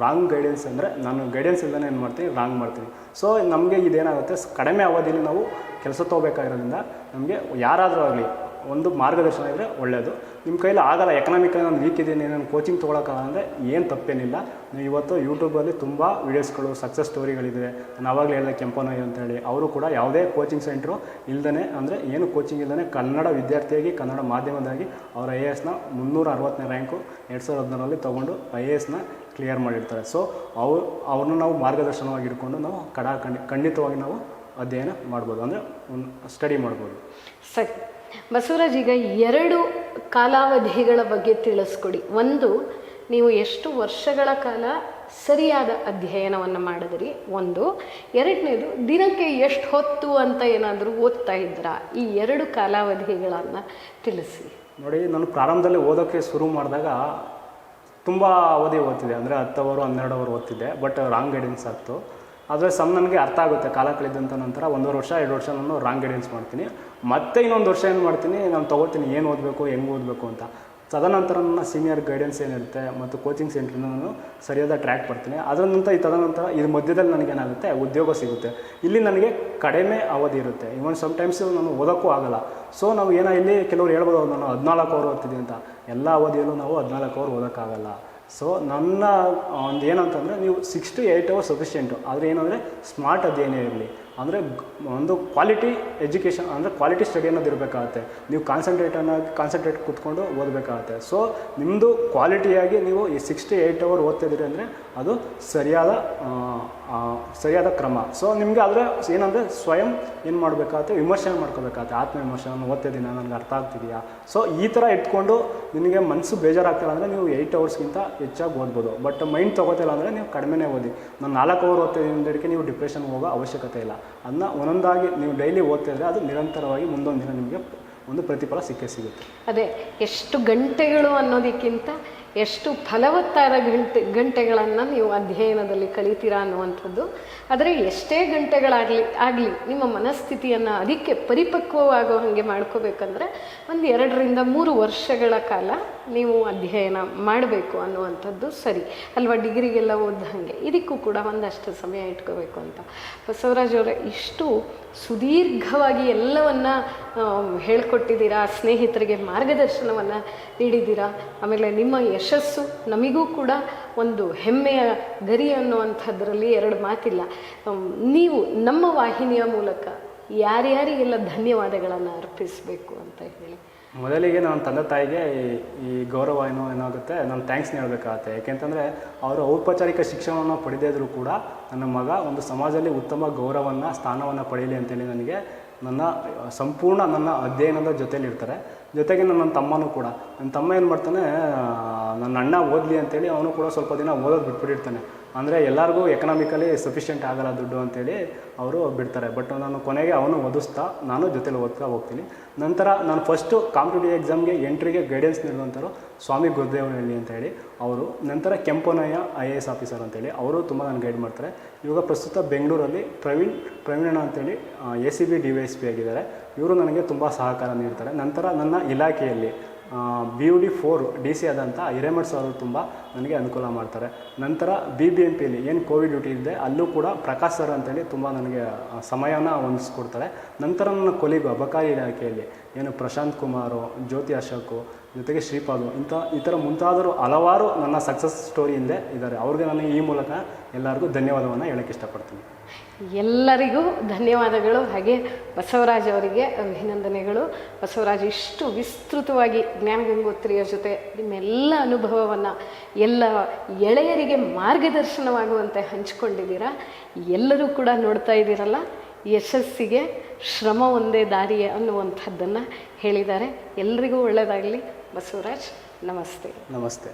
ರಾಂಗ್ ಗೈಡೆನ್ಸ್, ಅಂದರೆ ನಾನು ಗೈಡೆನ್ಸ್ ಇಲ್ಲದೇ ಏನು ಮಾಡ್ತೀನಿ, ರಾಂಗ್ ಮಾಡ್ತೀನಿ. ಸೊ ನಮಗೆ ಇದೇನಾಗುತ್ತೆ, ಕಡಿಮೆ ಅವಧಿಯಲ್ಲಿ ನಾವು ಕೆಲಸ ತೊಗೋಬೇಕಾಗಿರೋದ್ರಿಂದ ನಮಗೆ ಯಾರಾದರೂ ಆಗಲಿ ಒಂದು ಮಾರ್ಗದರ್ಶನ ಇದ್ದರೆ ಒಳ್ಳೆಯದು. ನಿಮ್ಮ ಕೈಲಿ ಆಗಲ್ಲ, ಎಕನಾಮಿಕಲಿ ನಾನು ವೀಕ್ ಇದ್ದೀನಿ, ನಾನು ಕೋಚಿಂಗ್ ತೊಗೊಳಕ್ಕಾಗಲ್ಲ ಅಂದರೆ ಏನು ತಪ್ಪೇನಿಲ್ಲ. ನೀವು ಇವತ್ತು ಯೂಟ್ಯೂಬಲ್ಲಿ ತುಂಬ ವೀಡಿಯೋಸ್ಗಳು, ಸಕ್ಸಸ್ ಸ್ಟೋರಿಗಳಿದೆ. ನಾನು ಆವಾಗಲೇ ಹೇಳಿದೆ ಕೆಂಪನೊಯ್ಯ ಅಂತೇಳಿ, ಅವರು ಕೂಡ ಯಾವುದೇ ಕೋಚಿಂಗ್ ಸೆಂಟ್ರು ಇಲ್ಲದೇ, ಅಂದರೆ ಏನು ಕೋಚಿಂಗ್ ಇಲ್ಲದೇ ಕನ್ನಡ ವಿದ್ಯಾರ್ಥಿಯಾಗಿ ಕನ್ನಡ ಮಾಧ್ಯಮದಾಗಿ ಅವ್ರ IASನ 360ನೇ ರ್ಯಾಂಕು 2014ರಲ್ಲಿ ತೊಗೊಂಡು IASನ ಕ್ಲಿಯರ್ ಮಾಡಿರ್ತಾರೆ. ಸೊ ಅವ್ರನ್ನ ನಾವು ಮಾರ್ಗದರ್ಶನವಾಗಿ ಇಟ್ಕೊಂಡು ನಾವು ಖಂಡಿತವಾಗಿ ನಾವು ಅಧ್ಯಯನ ಮಾಡ್ಬೋದು, ಅಂದರೆ ಸ್ಟಡಿ ಮಾಡ್ಬೋದು. ಸರಿ ಬಸವರಾಜ್, ಈಗ 2 ಕಾಲಾವಧಿಗಳ ಬಗ್ಗೆ ತಿಳಿಸ್ಕೊಡಿ. ಒಂದು, ನೀವು ಎಷ್ಟು ವರ್ಷಗಳ ಕಾಲ ಸರಿಯಾದ ಅಧ್ಯಯನವನ್ನು ಮಾಡಿದ್ರಿ, ಒಂದು. ಎರಡನೇದು, ದಿನಕ್ಕೆ ಎಷ್ಟು ಹೊತ್ತು ಅಂತ ಏನಾದರೂ ಓದ್ತಾ ಇದ್ದೀರಾ? ಈ 2 ಕಾಲಾವಧಿಗಳನ್ನು ತಿಳಿಸಿ. ನೋಡಿ, ನಾನು ಪ್ರಾರಂಭದಲ್ಲಿ ಓದೋಕ್ಕೆ ಶುರು ಮಾಡಿದಾಗ ತುಂಬ ಅವಧಿ ಓದ್ತಿದ್ದೆ, ಅಂದರೆ 10 ಅವರು 12 ಅವರು ಓದ್ತಿದ್ದೆ. ಬಟ್ ರಾಂಗ್ ಗೈಡೆನ್ಸ್ ಆಗ್ತು. ಆದರೆ ನನಗೆ ಅರ್ಥ ಆಗುತ್ತೆ, ಕಾಲ ಕಳೆದಂಥ ನಂತರ 1.5 ವರ್ಷ 2 ವರ್ಷ ನಾನು ರಾಂಗ್ ಗೈಡೆನ್ಸ್ ಮಾಡ್ತೀನಿ, ಮತ್ತೆ ಇನ್ನೊಂದು ವರ್ಷ ಏನು ಮಾಡ್ತೀನಿ, ನಾನು ತೊಗೋತೀನಿ ಏನು ಓದಬೇಕು, ಹೆಂಗೆ ಓದಬೇಕು ಅಂತ. ತದನಂತರ ನನ್ನ ಸೀನಿಯರ್ ಗೈಡೆನ್ಸ್ ಏನಿರುತ್ತೆ ಮತ್ತು ಕೋಚಿಂಗ್ ಸೆಂಟ್ರಿಂದ ನಾನು ಸರಿಯಾದ ಟ್ರ್ಯಾಕ್ ಬರ್ತೀನಿ. ಅದರ ನಂತರ ತದನಂತರ ಇದ್ರ ಮಧ್ಯದಲ್ಲಿ ನನಗೇನಾಗುತ್ತೆ, ಉದ್ಯೋಗ ಸಿಗುತ್ತೆ. ಇಲ್ಲಿ ನನಗೆ ಕಡಿಮೆ ಅವಧಿ ಇರುತ್ತೆ, ಇವನ್ ಸಮ್ಟೈಮ್ಸ್ ನಾನು ಓದೋಕ್ಕೂ ಆಗಲ್ಲ. ಸೊ ನಾವು ಇಲ್ಲಿ ಕೆಲವರು ಹೇಳ್ಬೋದು, ನಾನು 14 ಅವರ್ ಓದ್ತಿದ್ದೀನಿ ಅಂತ. ಎಲ್ಲ ಅವಧಿಯಲ್ಲೂ ನಾವು 14 ಅವರ್ ಓದೋಕ್ಕಾಗಲ್ಲ. ಸೊ ನನ್ನ ಒಂದು ಏನಂತಂದರೆ, ನೀವು 6 to 8 ಅವರ್ಸ್ ಸಫಿಷಿಯೆಂಟು. ಆದರೆ ಏನಂದರೆ ಸ್ಮಾರ್ಟ್ ಅಧ್ಯಯನ ಇರಲಿ, ಅಂದರೆ ಒಂದು ಕ್ವಾಲಿಟಿ ಎಜುಕೇಷನ್, ಅಂದರೆ ಕ್ವಾಲಿಟಿ ಸ್ಟಡಿ ಅನ್ನೋದು ಇರಬೇಕಾಗುತ್ತೆ. ನೀವು ಕಾನ್ಸಂಟ್ರೇಟ್ ಕೂತ್ಕೊಂಡು ಓದಬೇಕಾಗುತ್ತೆ. ಸೊ ನಿಮ್ಮದು ಕ್ವಾಲಿಟಿಯಾಗಿ ನೀವು ಈ 6 to 8 ಅವರ್ ಓದ್ತಿದ್ದೀರಿ ಅಂದರೆ ಅದು ಸರಿಯಾದ ಕ್ರಮ. ಸೊ ನಿಮಗೆ ಆದರೆ ಏನಂದರೆ ಸ್ವಯಂ ಏನು ಮಾಡಬೇಕಾಗುತ್ತೆ, ವಿಮರ್ಶೆ ಮಾಡ್ಕೋಬೇಕಾಗುತ್ತೆ. ಆತ್ಮವಿಮರ್ಶೆ, ನಾನು ಓದ್ತಿದ್ದೀನಿ, ನನಗೆ ಅರ್ಥ ಆಗ್ತಿದೆಯಾ. ಸೊ ಈ ಥರ ಇಟ್ಕೊಂಡು ನಿಮಗೆ ಮನಸ್ಸು ಬೇಜಾರಾಗ್ತಿಲ್ಲ ಅಂದರೆ ನೀವು 8 ಅವರ್ಸ್ಗಿಂತ ಹೆಚ್ಚಾಗಿ ಓದ್ಬೋದು. ಬಟ್ ಮೈಂಡ್ ತೊಗೋತಿಲ್ಲ ಅಂದರೆ ನೀವು ಕಡಿಮೆನೇ ಓದಿ. ನಾನು 4 ಅವರ್ ಓದ್ತಿದ್ದೀನಿ ಅಂದಕ್ಕೆ ನೀವು ಡಿಪ್ರೆಷನ್ಗೆ ಹೋಗೋ ಅವಶ್ಯಕತೆ ಇಲ್ಲ. ಅದನ್ನ ಒಂದೊಂದಾಗಿ ನೀವು ಡೈಲಿ ಓದ್ತಿದ್ರೆ ಅದು ನಿರಂತರವಾಗಿ ಮುಂದೊಂದು ದಿನ ನಿಮಗೆ ಒಂದು ಪ್ರತಿಫಲ ಸಿಗುತ್ತೆ. ಅದೇ, ಎಷ್ಟು ಗಂಟೆಗಳು ಅನ್ನೋದಕ್ಕಿಂತ ಎಷ್ಟು ಫಲವತ್ತಾದ ಗಂಟೆಗಳನ್ನು ನೀವು ಅಧ್ಯಯನದಲ್ಲಿ ಕಳೀತೀರಾ ಅನ್ನುವಂಥದ್ದು. ಆದರೆ ಎಷ್ಟೇ ಗಂಟೆಗಳಾಗಲಿ ನಿಮ್ಮ ಮನಸ್ಥಿತಿಯನ್ನು ಅದಕ್ಕೆ ಪರಿಪಕ್ವವಾಗೋ ಹಾಗೆ ಮಾಡ್ಕೋಬೇಕಂದ್ರೆ 1 2ರಿಂದ 3 ವರ್ಷಗಳ ಕಾಲ ನೀವು ಅಧ್ಯಯನ ಮಾಡಬೇಕು ಅನ್ನುವಂಥದ್ದು ಸರಿ ಅಲ್ವಾ? ಡಿಗ್ರಿಗೆಲ್ಲ ಓದ ಹಾಗೆ ಇದಕ್ಕೂ ಕೂಡ ಒಂದಷ್ಟು ಸಮಯ ಇಟ್ಕೋಬೇಕು ಅಂತ. ಬಸವರಾಜ್ ಅವರೇ, ಇಷ್ಟು ಸುದೀರ್ಘವಾಗಿ ಎಲ್ಲವನ್ನ ಹೇಳ್ಕೊಟ್ಟಿದ್ದೀರಾ, ಸ್ನೇಹಿತರಿಗೆ ಮಾರ್ಗದರ್ಶನವನ್ನು ನೀಡಿದ್ದೀರಾ. ಆಮೇಲೆ ನಿಮ್ಮ ಯಶಸ್ಸು ನಮಗೂ ಕೂಡ ಒಂದು ಹೆಮ್ಮೆಯ ಗರಿ ಅನ್ನುವಂಥದ್ರಲ್ಲಿ ಎರಡು ಮಾತಿಲ್ಲ. ನೀವು ನಮ್ಮ ವಾಹಿನಿಯ ಮೂಲಕ ಯಾರ್ಯಾರಿಗೆಲ್ಲ ಧನ್ಯವಾದಗಳನ್ನು ಅರ್ಪಿಸಬೇಕು ಅಂತ ಹೇಳಿ. ಮೊದಲಿಗೆ ನನ್ನ ತಂದೆ ತಾಯಿಗೆ ಈ ಗೌರವ ಏನಾಗುತ್ತೆ, ನಾನು ಥ್ಯಾಂಕ್ಸ್ನ ಹೇಳ್ಬೇಕಾಗತ್ತೆ. ಯಾಕೆಂತಂದರೆ ಅವರು ಔಪಚಾರಿಕ ಶಿಕ್ಷಣವನ್ನು ಪಡೆದಿದ್ದರೂ ಕೂಡ ನನ್ನ ಮಗ ಒಂದು ಸಮಾಜದಲ್ಲಿ ಉತ್ತಮ ಗೌರವವನ್ನು ಸ್ಥಾನವನ್ನು ಪಡೆಯಲಿ ಅಂತೇಳಿ ನನಗೆ ಸಂಪೂರ್ಣ ನನ್ನ ಅಧ್ಯಯನದ ಜೊತೆಲಿ ಇರ್ತಾರೆ. ಜೊತೆಗೆ ನನ್ನ ತಮ್ಮನೂ ಕೂಡ, ನನ್ನ ತಮ್ಮ ಏನು ಮಾಡ್ತಾನೆ, ನನ್ನ ಅಣ್ಣ ಓದಲಿ ಅಂತೇಳಿ ಅವನು ಕೂಡ ಸ್ವಲ್ಪ ದಿನ ಓದೋದು ಬಿಟ್ಬಿಟ್ಟಿರ್ತಾನೆ. ಅಂದರೆ ಎಲ್ಲರಿಗೂ ಎಕನಾಮಿಕಲಿ ಸಫಿಷಿಯೆಂಟ್ ಆಗಲ್ಲ ದುಡ್ಡು ಅಂತೇಳಿ ಅವರು ಬಿಡ್ತಾರೆ. ಬಟ್ ನಾನು ಕೊನೆಗೆ ಅವನು ಓದಿಸ್ತಾ ನಾನು ಜೊತೆಲಿ ಓದ್ತಾ ಹೋಗ್ತೀನಿ. ನಂತರ ನಾನು ಫಸ್ಟು ಕಾಂಪಿಟೇಟಿವ್ ಎಕ್ಸಾಮ್ಗೆ ಎಂಟ್ರಿಗೆ ಗೈಡೆನ್ಸ್ ನೀಡುವಂಥವ್ರು ಸ್ವಾಮಿ ಗುರುದೇವನಹಳ್ಳಿ ಅಂತ ಹೇಳಿ ಅವರು. ನಂತರ ಕೆಂಪನಯ್ಯ IAS ಆಫೀಸರ್ ಅಂತೇಳಿ ಅವರು ತುಂಬ ನಾನು ಗೈಡ್ ಮಾಡ್ತಾರೆ. ಇವಾಗ ಪ್ರಸ್ತುತ ಬೆಂಗಳೂರಲ್ಲಿ ಪ್ರವೀಣಣ್ಣ ಅಂತೇಳಿ ACB DYSP ಆಗಿದ್ದಾರೆ. ಇವರು ನನಗೆ ತುಂಬ ಸಹಕಾರ ನೀಡ್ತಾರೆ. ನಂತರ ನನ್ನ ಇಲಾಖೆಯಲ್ಲಿ BUD 4 DC ಆದಂಥ ಹಿರೇಮಠ್ ಸರ್ ತುಂಬ ನನಗೆ ಅನುಕೂಲ ಮಾಡ್ತಾರೆ. ನಂತರ BBMPಯಲ್ಲಿ ಏನು ಕೋವಿಡ್ ಡ್ಯೂಟಿ ಇದೆ ಅಲ್ಲೂ ಕೂಡ ಪ್ರಕಾಶ್ ಸರ್ ಅಂತೇಳಿ ತುಂಬ ನನಗೆ ಸಮಯನ ಹೊಂದಿಸ್ಕೊಡ್ತಾರೆ. ನಂತರ ನನ್ನ ಕೊಲಿಗು ಅಬಕಾರಿ ಇಲಾಖೆಯಲ್ಲಿ ಏನು ಪ್ರಶಾಂತ್ ಕುಮಾರು, ಜ್ಯೋತಿ ಅಶೋಕು, ಜೊತೆಗೆ ಶ್ರೀಪಾದು ಈ ಥರ ಮುಂತಾದರೂ ಹಲವಾರು ನನ್ನ ಸಕ್ಸಸ್ ಸ್ಟೋರಿ ಹಿಂದೆ ಇದ್ದಾರೆ. ಅವ್ರಿಗೆ ನಾನು ಈ ಮೂಲಕ ಎಲ್ಲರಿಗೂ ಧನ್ಯವಾದವನ್ನು ಹೇಳೋಕ್ಕೆ ಇಷ್ಟಪಡ್ತೀನಿ. ಎಲ್ಲರಿಗೂ ಧನ್ಯವಾದಗಳು. ಹಾಗೆ ಬಸವರಾಜ್ ಅವರಿಗೆ ಅಭಿನಂದನೆಗಳು. ಬಸವರಾಜ್ ಇಷ್ಟು ವಿಸ್ತೃತವಾಗಿ ಜ್ಞಾನಗಂಗೋತ್ರಿಯ ಜೊತೆ ನಿಮ್ಮೆಲ್ಲ ಅನುಭವವನ್ನು ಎಲ್ಲ ಎಳೆಯರಿಗೆ ಮಾರ್ಗದರ್ಶನವಾಗುವಂತೆ ಹಂಚಿಕೊಂಡಿದ್ದೀರಾ. ಎಲ್ಲರೂ ಕೂಡ ನೋಡ್ತಾ ಇದ್ದೀರಲ್ಲ, ಯಶಸ್ಸಿಗೆ ಶ್ರಮ ಒಂದೇ ದಾರಿ ಅನ್ನುವಂಥದ್ದನ್ನು ಹೇಳಿದ್ದಾರೆ. ಎಲ್ರಿಗೂ ಒಳ್ಳೆಯದಾಗಲಿ. ಬಸವರಾಜ್, ನಮಸ್ತೆ. ನಮಸ್ತೆ.